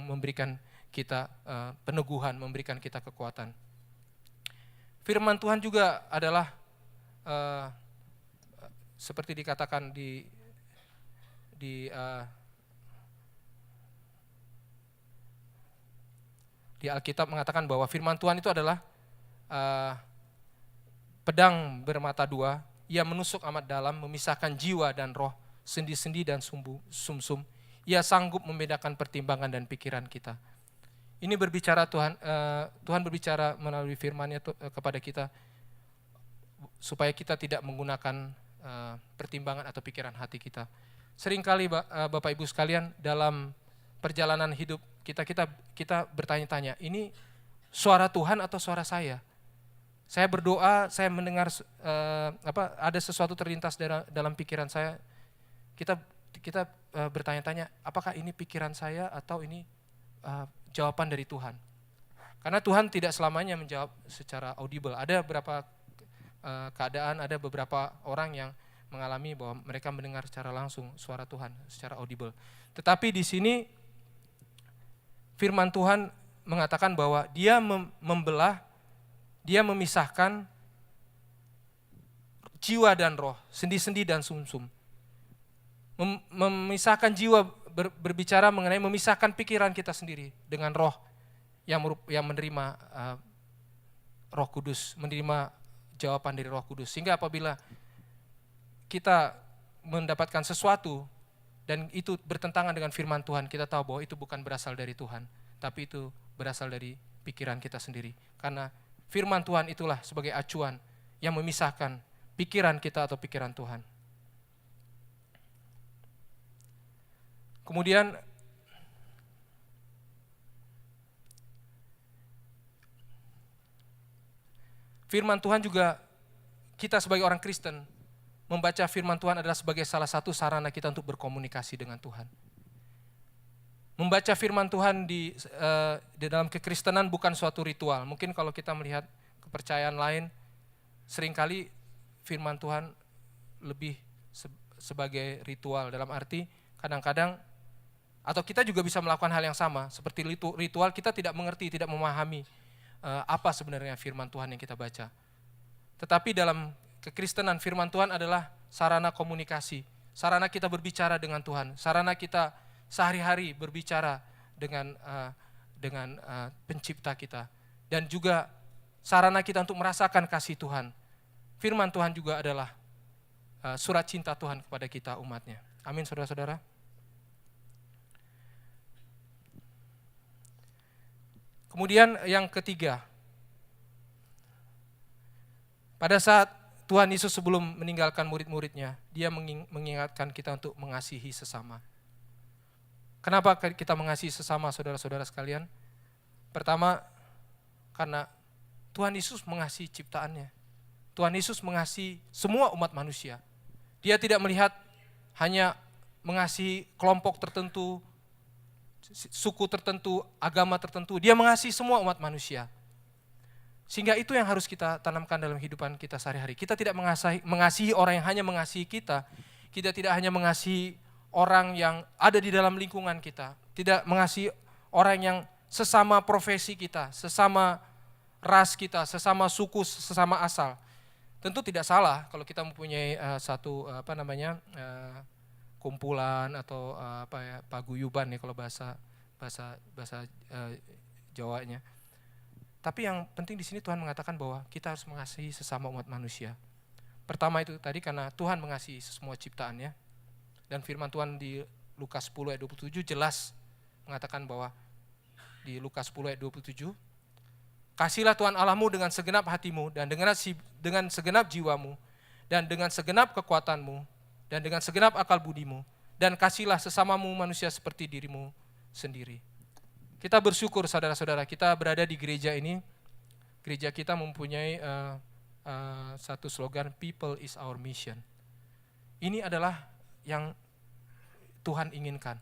memberikan kita peneguhan, memberikan kita kekuatan. Firman Tuhan juga adalah seperti dikatakan di Alkitab mengatakan bahwa firman Tuhan itu adalah pedang bermata dua, ia menusuk amat dalam, memisahkan jiwa dan roh, sendi-sendi dan sumsum. Ia sanggup membedakan pertimbangan dan pikiran kita. Ini berbicara Tuhan berbicara melalui firman-Nya kepada kita supaya kita tidak menggunakan pertimbangan atau pikiran hati kita. Seringkali Bapak Ibu sekalian dalam perjalanan hidup kita bertanya-tanya, ini suara Tuhan atau suara saya? Saya berdoa, saya mendengar ada sesuatu terlintas dalam pikiran saya. Kita bertanya-tanya, apakah ini pikiran saya atau ini jawaban dari Tuhan? Karena Tuhan tidak selamanya menjawab secara audible. Ada beberapa keadaan, ada beberapa orang yang mengalami bahwa mereka mendengar secara langsung suara Tuhan, secara audible. Tetapi di sini firman Tuhan mengatakan bahwa dia membelah, dia memisahkan jiwa dan roh, sendi-sendi dan sumsum. Memisahkan jiwa berbicara mengenai memisahkan pikiran kita sendiri dengan roh yang menerima Roh Kudus, menerima jawaban dari Roh Kudus. Sehingga apabila kita mendapatkan sesuatu dan itu bertentangan dengan firman Tuhan, kita tahu bahwa itu bukan berasal dari Tuhan, tapi itu berasal dari pikiran kita sendiri. Karena firman Tuhan itulah sebagai acuan yang memisahkan pikiran kita atau pikiran Tuhan. Kemudian firman Tuhan juga, kita sebagai orang Kristen, membaca firman Tuhan adalah sebagai salah satu sarana kita untuk berkomunikasi dengan Tuhan. Membaca firman Tuhan di dalam kekristenan bukan suatu ritual. Mungkin kalau kita melihat kepercayaan lain, seringkali firman Tuhan lebih sebagai ritual. Dalam arti kadang-kadang, atau kita juga bisa melakukan hal yang sama. Seperti ritual, kita tidak mengerti, tidak memahami apa sebenarnya firman Tuhan yang kita baca. Tetapi dalam kekristenan, firman Tuhan adalah sarana komunikasi, sarana kita berbicara dengan Tuhan, sarana kita sehari-hari berbicara dengan pencipta kita, dan juga sarana kita untuk merasakan kasih Tuhan. Firman Tuhan juga adalah surat cinta Tuhan kepada kita umatnya. Amin, saudara-saudara. Kemudian yang ketiga, pada saat Tuhan Yesus sebelum meninggalkan murid-muridnya, dia mengingatkan kita untuk mengasihi sesama. Kenapa kita mengasihi sesama, saudara-saudara sekalian? Pertama, karena Tuhan Yesus mengasihi ciptaannya. Tuhan Yesus mengasihi semua umat manusia. Dia tidak melihat hanya mengasihi kelompok tertentu, suku tertentu, agama tertentu. Dia mengasihi semua umat manusia. Sehingga itu yang harus kita tanamkan dalam kehidupan kita sehari-hari. Kita tidak mengasihi orang yang hanya mengasihi kita. Kita tidak hanya mengasihi orang yang ada di dalam lingkungan kita. Tidak mengasihi orang yang sesama profesi kita, sesama ras kita, sesama suku, sesama asal. Tentu tidak salah kalau kita mempunyai satu kumpulan atau paguyuban ya kalau bahasa Jawanya. Tapi yang penting di sini Tuhan mengatakan bahwa kita harus mengasihi sesama umat manusia. Pertama itu tadi karena Tuhan mengasihi semua ciptaannya. Dan firman Tuhan di Lukas 10 ayat 27 jelas mengatakan bahwa di Lukas 10 ayat 27, kasihlah Tuhan Allahmu dengan segenap hatimu dan dengan segenap jiwamu dan dengan segenap kekuatanmu dan dengan segenap akal budimu, dan kasihlah sesamamu manusia seperti dirimu sendiri. Kita bersyukur saudara-saudara, kita berada di gereja ini. Gereja kita mempunyai satu slogan, people is our mission. Ini adalah yang Tuhan inginkan.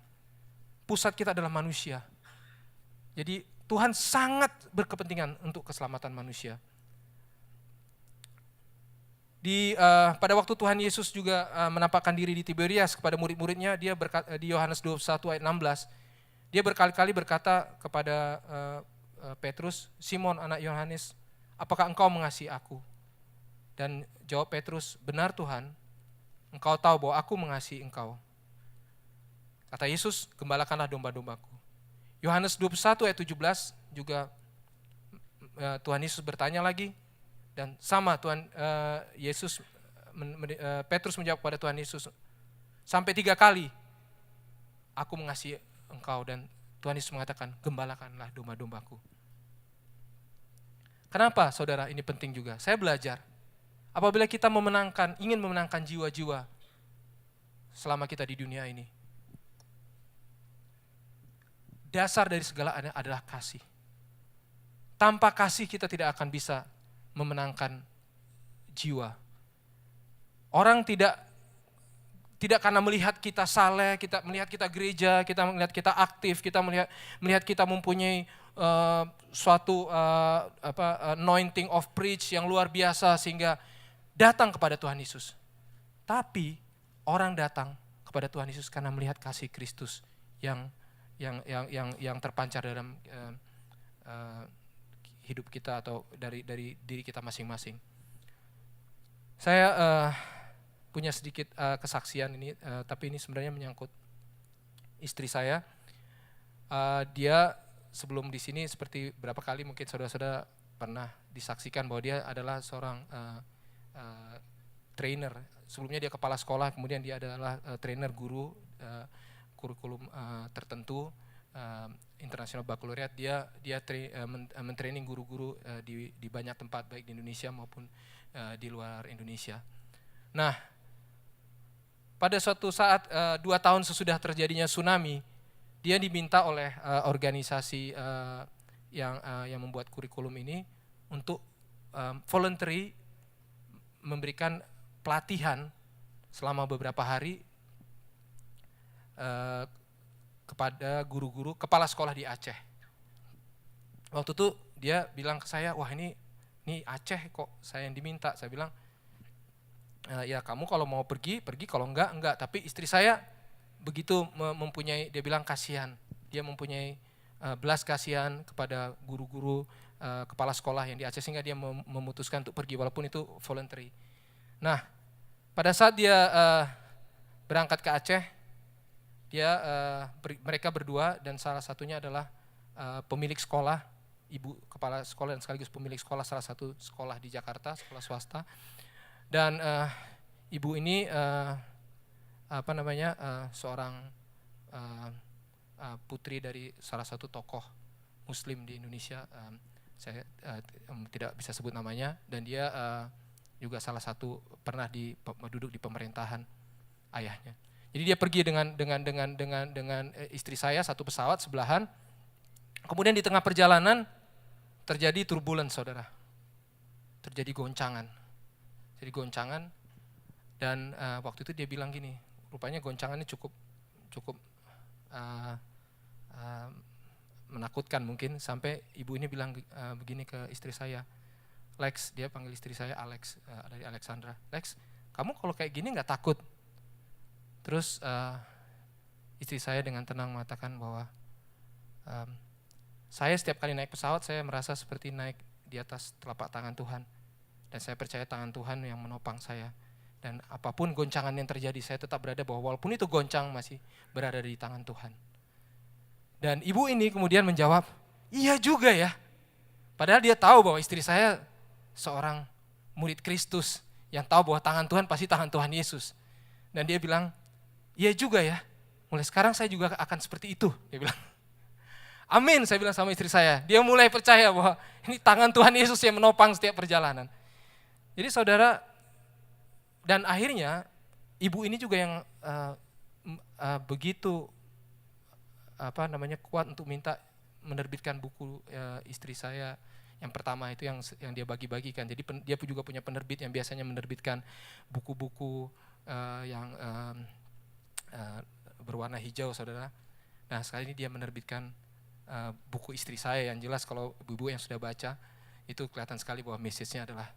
Pusat kita adalah manusia. Jadi Tuhan sangat berkepentingan untuk keselamatan manusia. Pada waktu Tuhan Yesus juga menampakkan diri di Tiberias kepada murid-muridnya, dia berkata, di Yohanes 21 ayat 16, dia berkali-kali berkata kepada Petrus, Simon anak Yohanes, apakah engkau mengasihi aku? Dan jawab Petrus, benar Tuhan, engkau tahu bahwa aku mengasihi engkau. Kata Yesus, gembalakanlah domba-dombaku. Yohanes 21 ayat 17 juga Tuhan Yesus bertanya lagi, dan sama Petrus menjawab kepada Tuhan Yesus, sampai 3 kali aku mengasihi engkau, dan Tuhan Yesus mengatakan, gembalakanlah domba-dombaku. Kenapa saudara ini penting juga? Saya belajar, apabila kita ingin memenangkan jiwa-jiwa selama kita di dunia ini, dasar dari segala adalah kasih. Tanpa kasih kita tidak akan bisa memenangkan jiwa. Orang tidak karena melihat kita saleh, kita melihat kita gereja, kita melihat kita aktif, kita melihat kita mempunyai suatu anointing of preach yang luar biasa sehingga datang kepada Tuhan Yesus. Tapi orang datang kepada Tuhan Yesus karena melihat kasih Kristus yang terpancar dalam hidup kita atau dari diri kita masing-masing. Saya punya sedikit kesaksian ini, tapi ini sebenarnya menyangkut istri saya. Dia sebelum di sini seperti berapa kali mungkin saudara-saudara pernah disaksikan bahwa dia adalah seorang trainer. Sebelumnya dia kepala sekolah, kemudian dia adalah trainer guru kurikulum tertentu, internasional baccalaureate. Dia mentraining guru-guru di banyak tempat baik di Indonesia maupun di luar Indonesia. Nah, pada suatu saat 2 tahun sesudah terjadinya tsunami, dia diminta oleh organisasi yang membuat kurikulum ini untuk voluntary memberikan pelatihan selama beberapa hari kepada guru-guru kepala sekolah di Aceh. Waktu itu dia bilang ke saya, wah ini Aceh kok saya yang diminta. Saya bilang, ya kamu kalau mau pergi, kalau enggak. Tapi istri saya begitu mempunyai, dia bilang kasihan. Dia mempunyai belas kasihan kepada guru-guru kepala sekolah yang di Aceh, sehingga dia memutuskan untuk pergi walaupun itu voluntary. Nah, pada saat dia berangkat ke Aceh, mereka berdua dan salah satunya adalah pemilik sekolah, ibu kepala sekolah dan sekaligus pemilik sekolah salah satu sekolah di Jakarta, sekolah swasta. Dan ibu ini seorang putri dari salah satu tokoh Muslim di Indonesia, saya tidak bisa sebut namanya, dan dia juga salah satu pernah duduk di pemerintahan ayahnya. Jadi dia pergi dengan istri saya satu pesawat sebelahan. Kemudian di tengah perjalanan terjadi turbulence, saudara. Terjadi goncangan. Dan waktu itu dia bilang gini, rupanya goncangannya cukup menakutkan mungkin, sampai ibu ini bilang begini ke istri saya, Lex, dia panggil istri saya Alex, dari Alexandra. Lex, kamu kalau kayak gini nggak takut? Terus istri saya dengan tenang mengatakan bahwa saya setiap kali naik pesawat saya merasa seperti naik di atas telapak tangan Tuhan. Dan saya percaya tangan Tuhan yang menopang saya. Dan apapun goncangan yang terjadi, saya tetap berada bahwa walaupun itu goncang masih berada di tangan Tuhan. Dan ibu ini kemudian menjawab, iya juga ya. Padahal dia tahu bahwa istri saya seorang murid Kristus yang tahu bahwa tangan Tuhan pasti tangan Tuhan Yesus. Dan dia bilang, iya juga ya, mulai sekarang saya juga akan seperti itu, dia bilang. Amin, saya bilang sama istri saya. Dia mulai percaya bahwa ini tangan Tuhan Yesus yang menopang setiap perjalanan. Jadi saudara, dan akhirnya ibu ini juga yang begitu kuat untuk minta menerbitkan buku istri saya yang pertama itu yang dia bagi-bagikan. Jadi dia juga punya penerbit yang biasanya menerbitkan buku-buku yang berwarna hijau, saudara. Nah, sekali ini dia menerbitkan buku istri saya yang jelas kalau ibu yang sudah baca itu kelihatan sekali bahwa message-nya adalah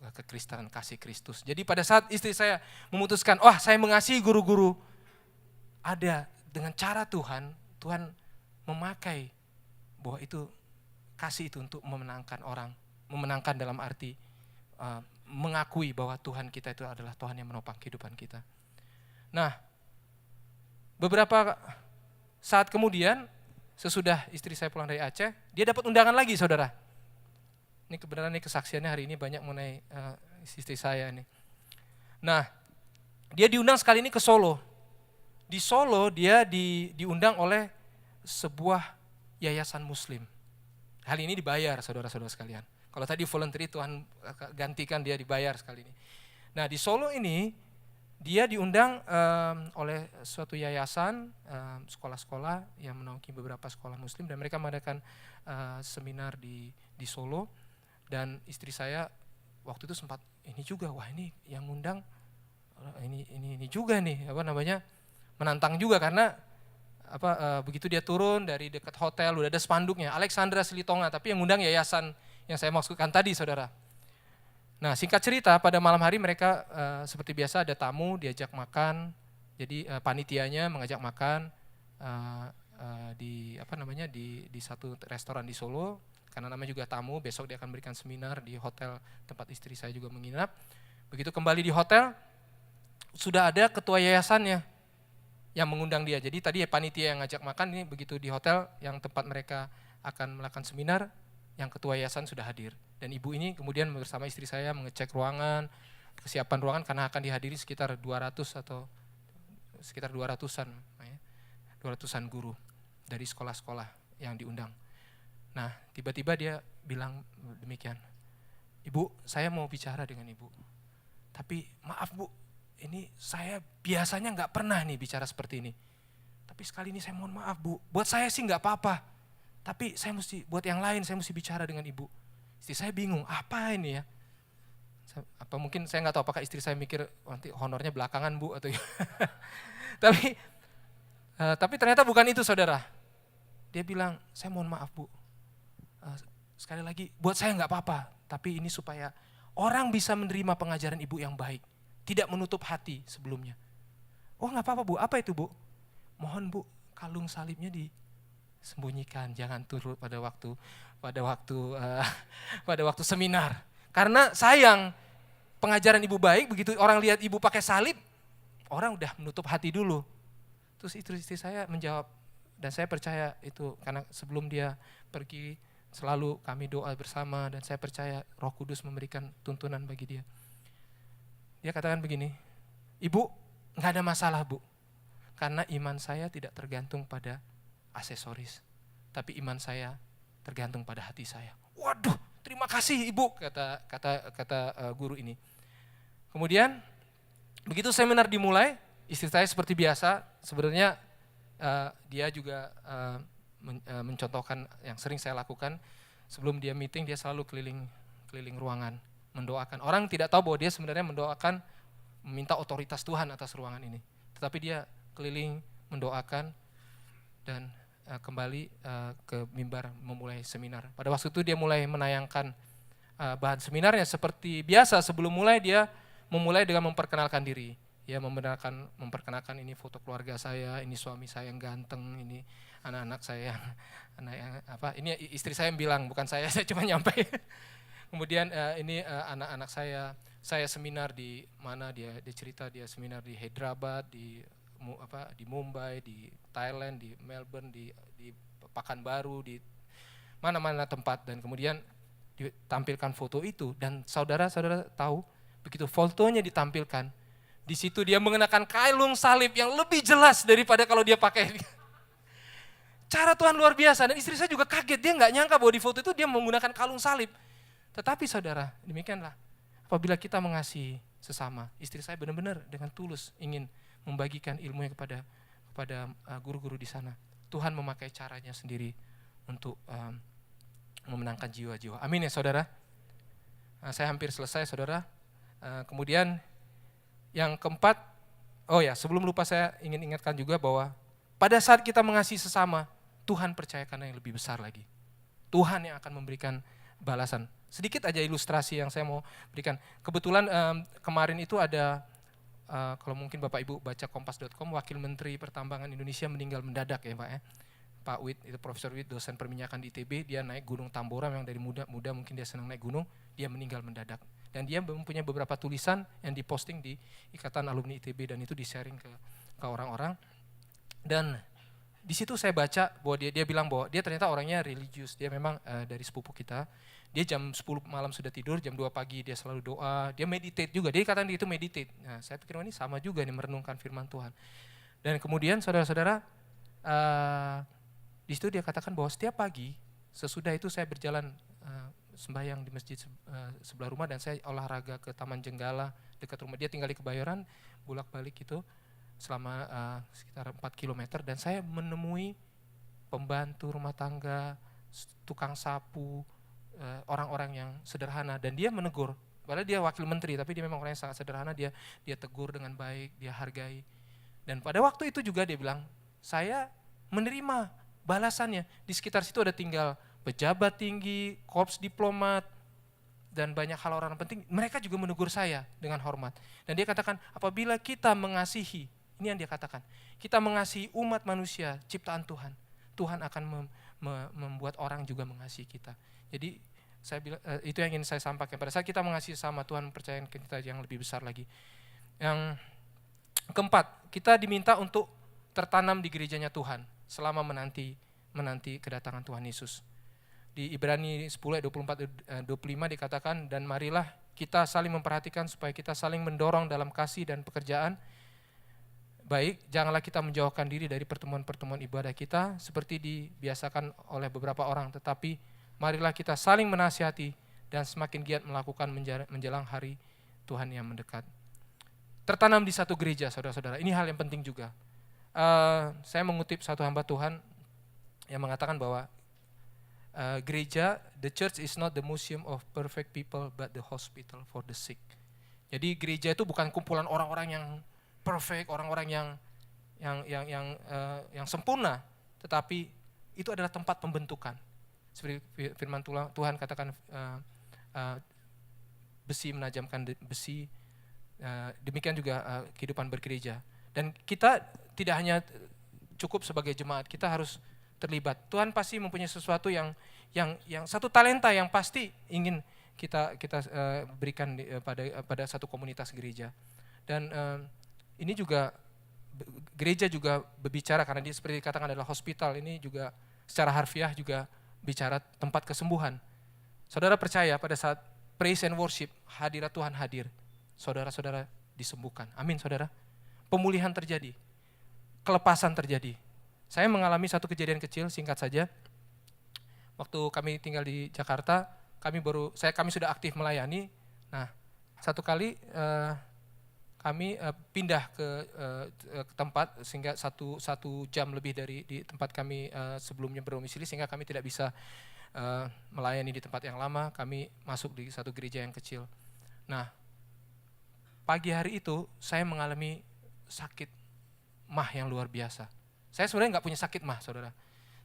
kekristenan, kasih Kristus. Jadi pada saat istri saya memutuskan, wah saya mengasihi guru-guru, ada dengan cara Tuhan memakai bahwa itu kasih itu untuk memenangkan orang, memenangkan dalam arti mengakui bahwa Tuhan kita itu adalah Tuhan yang menopang kehidupan kita. Nah, beberapa saat kemudian, sesudah istri saya pulang dari Aceh, dia dapat undangan lagi, saudara. Ini kebenaran, ini kesaksiannya hari ini banyak mengenai istri saya ini. Nah, dia diundang sekali ini ke Solo. Di Solo dia diundang oleh sebuah yayasan Muslim. Hal ini dibayar, saudara-saudara sekalian. Kalau tadi voluntary, Tuhan gantikan dia dibayar sekali ini. Nah, di Solo ini dia diundang oleh suatu yayasan, sekolah-sekolah yang menaungi beberapa sekolah Muslim, dan mereka mengadakan seminar di Solo. Dan istri saya waktu itu sempat ini juga, wah ini yang ngundang ini juga nih, menantang juga, karena begitu dia turun dari dekat hotel udah ada spanduknya Alexandra Silitonga, tapi yang ngundang yayasan yang saya maksudkan tadi, saudara. Nah, singkat cerita, pada malam hari mereka seperti biasa ada tamu, diajak makan. Jadi panitianya mengajak makan di satu restoran di Solo, karena namanya juga tamu. Besok dia akan berikan seminar di hotel tempat istri saya juga menginap. Begitu kembali di hotel, sudah ada ketua yayasannya yang mengundang dia. Jadi tadi panitia yang ngajak makan, ini begitu di hotel yang tempat mereka akan melakukan seminar, yang ketua yayasan sudah hadir. Dan ibu ini kemudian bersama istri saya mengecek ruangan, kesiapan ruangan, karena akan dihadiri sekitar 200 atau sekitar 200-an guru dari sekolah-sekolah yang diundang. Nah, tiba-tiba dia bilang demikian, Ibu, saya mau bicara dengan Ibu. Tapi maaf Bu, ini saya biasanya nggak pernah nih bicara seperti ini. Tapi sekali ini saya mohon maaf Bu, buat saya sih nggak apa-apa. Tapi saya mesti, buat yang lain saya mesti bicara dengan ibu. Istri saya bingung, apa ini ya? Apa mungkin saya nggak tahu apakah istri saya mikir nanti honornya belakangan Bu atau tapi ternyata bukan itu saudara. Dia bilang, saya mohon maaf Bu, sekali lagi buat saya nggak apa-apa, tapi ini supaya orang bisa menerima pengajaran ibu yang baik, tidak menutup hati sebelumnya. Oh nggak apa-apa Bu, apa itu Bu? Mohon Bu, kalung salibnya disembunyikan, jangan turun pada waktu seminar. Karena sayang, pengajaran ibu baik, begitu orang lihat ibu pakai salib, orang udah menutup hati dulu. Terus istri saya menjawab, dan saya percaya itu karena sebelum dia pergi selalu kami doa bersama, dan saya percaya Roh Kudus memberikan tuntunan bagi dia. Dia katakan begini, Ibu nggak ada masalah Bu, karena iman saya tidak tergantung pada aksesoris, tapi iman saya tergantung pada hati saya. Waduh, terima kasih Ibu, kata guru ini. Kemudian begitu seminar dimulai, istri saya seperti biasa, sebenarnya dia juga mencontohkan yang sering saya lakukan. Sebelum dia meeting, dia selalu keliling ruangan, mendoakan. Orang tidak tahu bahwa dia sebenarnya mendoakan, meminta otoritas Tuhan atas ruangan ini. Tetapi dia keliling mendoakan dan kembali ke mimbar memulai seminar. Pada waktu itu dia mulai menayangkan bahan seminarnya seperti biasa. Sebelum mulai dia memulai dengan memperkenalkan diri. Ya, memperkenalkan ini foto keluarga saya, ini suami saya yang ganteng, ini anak-anak saya, ini istri saya yang bilang, bukan saya cuma nyampe. Kemudian ini anak-anak saya seminar di mana, dia cerita dia seminar di Hyderabad, di Mumbai, di Thailand, di Melbourne, di Pekanbaru, di mana-mana tempat, dan kemudian ditampilkan foto itu, dan saudara-saudara tahu begitu fotonya ditampilkan, di situ dia mengenakan kalung salib yang lebih jelas daripada kalau dia pakai. Cara Tuhan luar biasa, dan istri saya juga kaget, dia nggak nyangka bahwa di foto itu dia menggunakan kalung salib. Tetapi saudara, demikianlah apabila kita mengasihi sesama. Istri saya benar-benar dengan tulus ingin membagikan ilmunya kepada guru-guru di sana. Tuhan memakai caranya sendiri untuk memenangkan jiwa-jiwa. Amin ya saudara. Saya hampir selesai saudara. Kemudian yang keempat, sebelum lupa saya ingin ingatkan juga bahwa pada saat kita mengasihi sesama, Tuhan percayakan yang lebih besar lagi. Tuhan yang akan memberikan balasan. Sedikit aja ilustrasi yang saya mau berikan. Kebetulan kemarin itu ada, kalau mungkin Bapak Ibu baca kompas.com, Wakil Menteri Pertambangan Indonesia meninggal mendadak ya Pak ya. Pak Wid, itu Profesor Wid, dosen perminyakan di ITB, dia naik Gunung Tambora, memang dari muda mungkin dia senang naik gunung, dia meninggal mendadak. Dan dia mempunyai beberapa tulisan yang diposting di Ikatan Alumni ITB, dan itu di-sharing ke orang-orang. Dan di situ saya baca bahwa dia bilang bahwa dia ternyata orangnya religius, dia memang dari sepupu kita. Dia jam 10 malam sudah tidur, jam 2 pagi dia selalu doa, dia meditate juga, dia katakan itu meditate. Nah saya pikir ini sama juga nih merenungkan firman Tuhan. Dan kemudian saudara-saudara, di situ dia katakan bahwa setiap pagi sesudah itu saya berjalan sembahyang di masjid sebelah rumah, dan saya olahraga ke Taman Jenggala dekat rumah. Dia tinggal di Kebayoran, bolak-balik itu selama sekitar 4 km, dan saya menemui pembantu rumah tangga, tukang sapu, orang-orang yang sederhana, dan dia menegur. Padahal dia wakil menteri, tapi dia memang orang yang sangat sederhana, dia tegur dengan baik, dia hargai. Dan pada waktu itu juga dia bilang, saya menerima balasannya. Di sekitar situ ada tinggal pejabat tinggi, korps diplomat, dan banyak hal orang penting. Mereka juga menegur saya dengan hormat. Dan dia katakan, apabila kita mengasihi, ini yang dia katakan, kita mengasihi umat manusia, ciptaan Tuhan, Tuhan akan membuat orang juga mengasihi kita. Jadi saya bilang, itu yang ingin saya sampaikan. Pada saat kita mengasihi sama, Tuhan percayakan kita yang lebih besar lagi. Yang keempat, kita diminta untuk tertanam di gerejanya Tuhan selama menanti kedatangan Tuhan Yesus. Di Ibrani 10 ayat 24-25 dikatakan, dan marilah kita saling memperhatikan supaya kita saling mendorong dalam kasih dan pekerjaan baik. Janganlah kita menjauhkan diri dari pertemuan-pertemuan ibadah kita seperti dibiasakan oleh beberapa orang, tetapi marilah kita saling menasihati dan semakin giat melakukan menjelang hari Tuhan yang mendekat. tertanam di satu gereja, saudara-saudara. Ini hal yang penting juga. Saya mengutip satu hamba Tuhan yang mengatakan bahwa gereja, the church is not the museum of perfect people, but the hospital for the sick. Jadi gereja itu bukan kumpulan orang-orang yang perfect, orang-orang yang sempurna, tetapi itu adalah tempat pembentukan. Seperti firman Tuhan katakan, besi menajamkan besi, demikian juga kehidupan bergereja. Dan kita tidak hanya cukup sebagai jemaat, kita harus terlibat. Tuhan pasti mempunyai sesuatu yang satu talenta yang pasti ingin kita berikan pada satu komunitas gereja. Dan ini juga gereja juga berbicara, karena dia seperti dikatakan adalah hospital, ini juga secara harfiah juga bicara tempat kesembuhan. Saudara percaya pada saat praise and worship, hadirat Tuhan hadir, saudara-saudara disembuhkan. Amin, saudara. Pemulihan terjadi, kelepasan terjadi. Saya mengalami satu kejadian kecil, singkat saja. Waktu kami tinggal di Jakarta, kami sudah aktif melayani. Nah, satu kali kami pindah ke tempat, sehingga satu jam lebih dari di tempat kami sebelumnya berdomisili, sehingga kami tidak bisa melayani di tempat yang lama. Kami masuk di satu gereja yang kecil. Nah, pagi hari itu saya mengalami sakit mah yang luar biasa. Saya sebenarnya nggak punya sakit mah, saudara.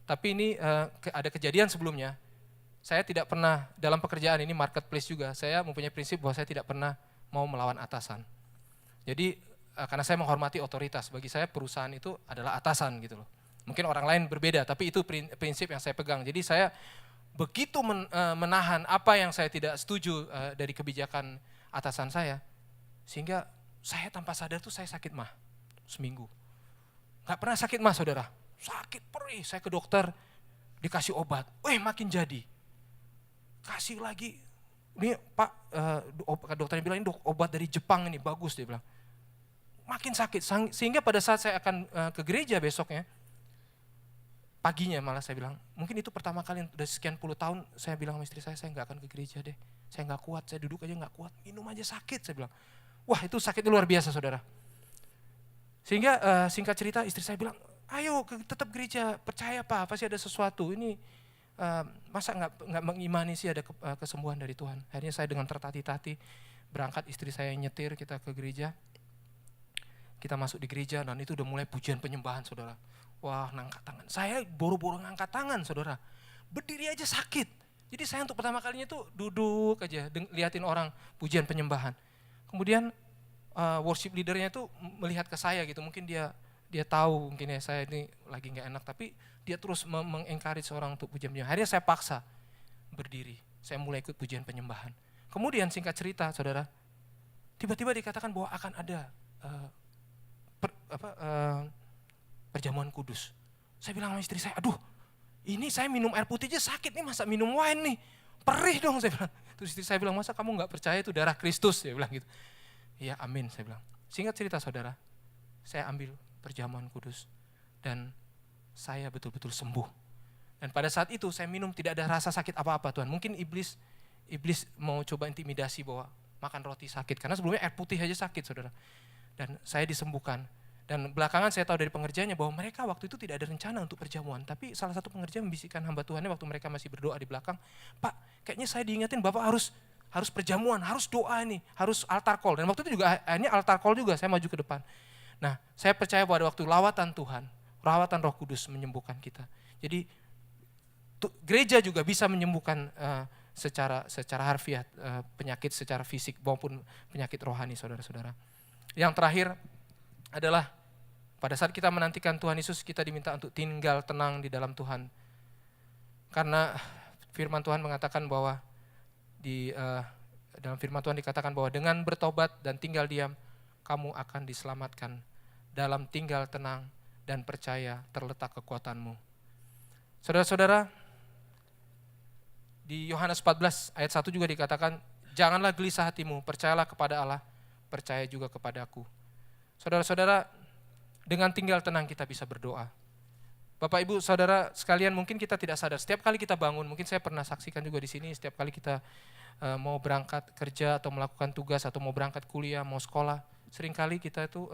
Tapi ini ada kejadian sebelumnya. Saya tidak pernah dalam pekerjaan ini, marketplace juga, saya mempunyai prinsip bahwa saya tidak pernah mau melawan atasan. Jadi karena saya menghormati otoritas, bagi saya perusahaan itu adalah atasan gitu loh. Mungkin orang lain berbeda, tapi itu prinsip yang saya pegang. Jadi saya begitu menahan apa yang saya tidak setuju dari kebijakan atasan saya, sehingga saya tanpa sadar tuh saya sakit mah seminggu. Gak pernah sakit mah, saudara. Sakit perih, saya ke dokter, dikasih obat. Makin jadi. Kasih lagi. Ini Pak, dokternya bilang ini obat dari Jepang ini, bagus, dia bilang. Makin sakit, sehingga pada saat saya akan ke gereja besoknya, paginya malah saya bilang, mungkin itu pertama kali udah sekian puluh tahun, saya bilang sama istri saya nggak akan ke gereja deh. Saya nggak kuat, saya duduk aja nggak kuat, minum aja sakit, saya bilang. Wah, itu sakitnya luar biasa, saudara. Sehingga singkat cerita istri saya bilang, ayo tetap gereja, percaya Pak, pasti ada sesuatu. Ini masa nggak mengimani sih ada kesembuhan dari Tuhan. Akhirnya saya dengan tertati-tati berangkat, istri saya yang nyetir, kita ke gereja. Kita masuk di gereja dan itu udah mulai pujian penyembahan, saudara. Wah, ngangkat tangan. Saya boro-boro ngangkat tangan, saudara. Berdiri aja sakit. Jadi saya untuk pertama kalinya tuh duduk aja, liatin orang pujian penyembahan. Kemudian worship leadernya tuh melihat ke saya gitu, mungkin dia tahu mungkin ya saya ini lagi nggak enak, tapi dia terus mengencourage orang untuk pujian penyembahan. Akhirnya saya paksa berdiri, saya mulai ikut pujian penyembahan. Kemudian singkat cerita, saudara, tiba-tiba dikatakan bahwa akan ada perjamuan kudus. Saya bilang sama istri saya, aduh, ini saya minum air putih aja sakit nih, masa minum wine nih, perih dong, saya bilang. Terus istri saya bilang, masa kamu nggak percaya itu darah Kristus, saya bilang gitu. Iya, amin, saya bilang. Singkat cerita, saudara, saya ambil perjamuan kudus dan saya betul-betul sembuh. Dan pada saat itu saya minum, tidak ada rasa sakit apa-apa, Tuhan. Mungkin iblis mau coba intimidasi bahwa makan roti sakit, karena sebelumnya air putih aja sakit, saudara. Dan saya disembuhkan. Dan belakangan saya tahu dari pengerjanya bahwa mereka waktu itu tidak ada rencana untuk perjamuan, tapi salah satu pengerja membisikkan hamba Tuhannya waktu mereka masih berdoa di belakang, Pak, kayaknya saya diingetin Bapak harus perjamuan, harus doa nih, harus altar call. Dan waktu itu juga akhirnya altar call juga, saya maju ke depan. Nah, saya percaya pada waktu lawatan Tuhan, lawatan Roh Kudus menyembuhkan kita. Jadi gereja juga bisa menyembuhkan secara harfiah penyakit secara fisik maupun penyakit rohani, saudara-saudara. Yang terakhir adalah pada saat kita menantikan Tuhan Yesus, kita diminta untuk tinggal tenang di dalam Tuhan. Karena firman Tuhan mengatakan bahwa dalam firman Tuhan dikatakan bahwa dengan bertobat dan tinggal diam, kamu akan diselamatkan. Dalam tinggal tenang dan percaya terletak kekuatanmu. Saudara-saudara, di Yohanes 14 ayat 1 juga dikatakan, janganlah gelisah hatimu, percayalah kepada Allah, percaya juga kepadaku. Saudara-saudara, dengan tinggal tenang kita bisa berdoa. Bapak Ibu Saudara sekalian, mungkin kita tidak sadar, setiap kali kita bangun, mungkin saya pernah saksikan juga di sini, setiap kali kita mau berangkat kerja atau melakukan tugas atau mau berangkat kuliah, mau sekolah, seringkali kita itu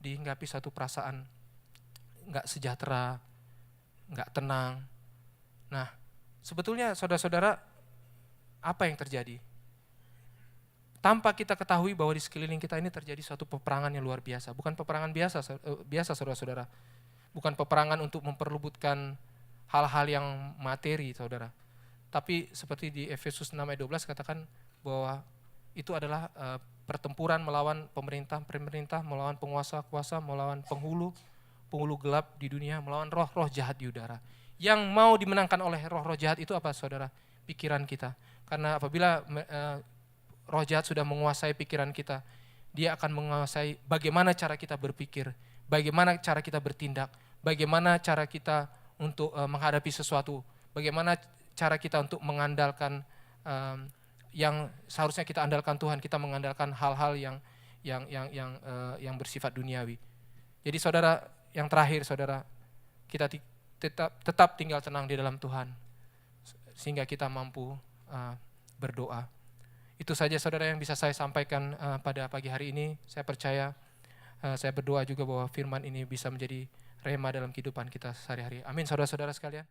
dihinggapi satu perasaan nggak sejahtera, nggak tenang. Nah, sebetulnya saudara-saudara, apa yang terjadi? Tanpa kita ketahui bahwa di sekeliling kita ini terjadi suatu peperangan yang luar biasa. Bukan peperangan biasa saudara-saudara. Bukan peperangan untuk memperebutkan hal-hal yang materi, saudara. Tapi seperti di Efesus 6 ayat 12 katakan bahwa itu adalah pertempuran melawan pemerintah, melawan penguasa-kuasa, melawan penghulu gelap di dunia, melawan roh-roh jahat di udara. Yang mau dimenangkan oleh roh-roh jahat itu apa, saudara? Pikiran kita. Karena apabila roh jahat sudah menguasai pikiran kita, dia akan menguasai bagaimana cara kita berpikir, bagaimana cara kita bertindak, bagaimana cara kita untuk menghadapi sesuatu, bagaimana cara kita untuk mengandalkan yang seharusnya kita andalkan Tuhan, kita mengandalkan hal-hal yang bersifat duniawi. Jadi saudara, yang terakhir saudara, kita tetap tinggal tenang di dalam Tuhan, sehingga kita mampu berdoa. Itu saja saudara yang bisa saya sampaikan pada pagi hari ini. Saya percaya, saya berdoa juga bahwa firman ini bisa menjadi rema dalam kehidupan kita sehari-hari. Amin saudara-saudara sekalian.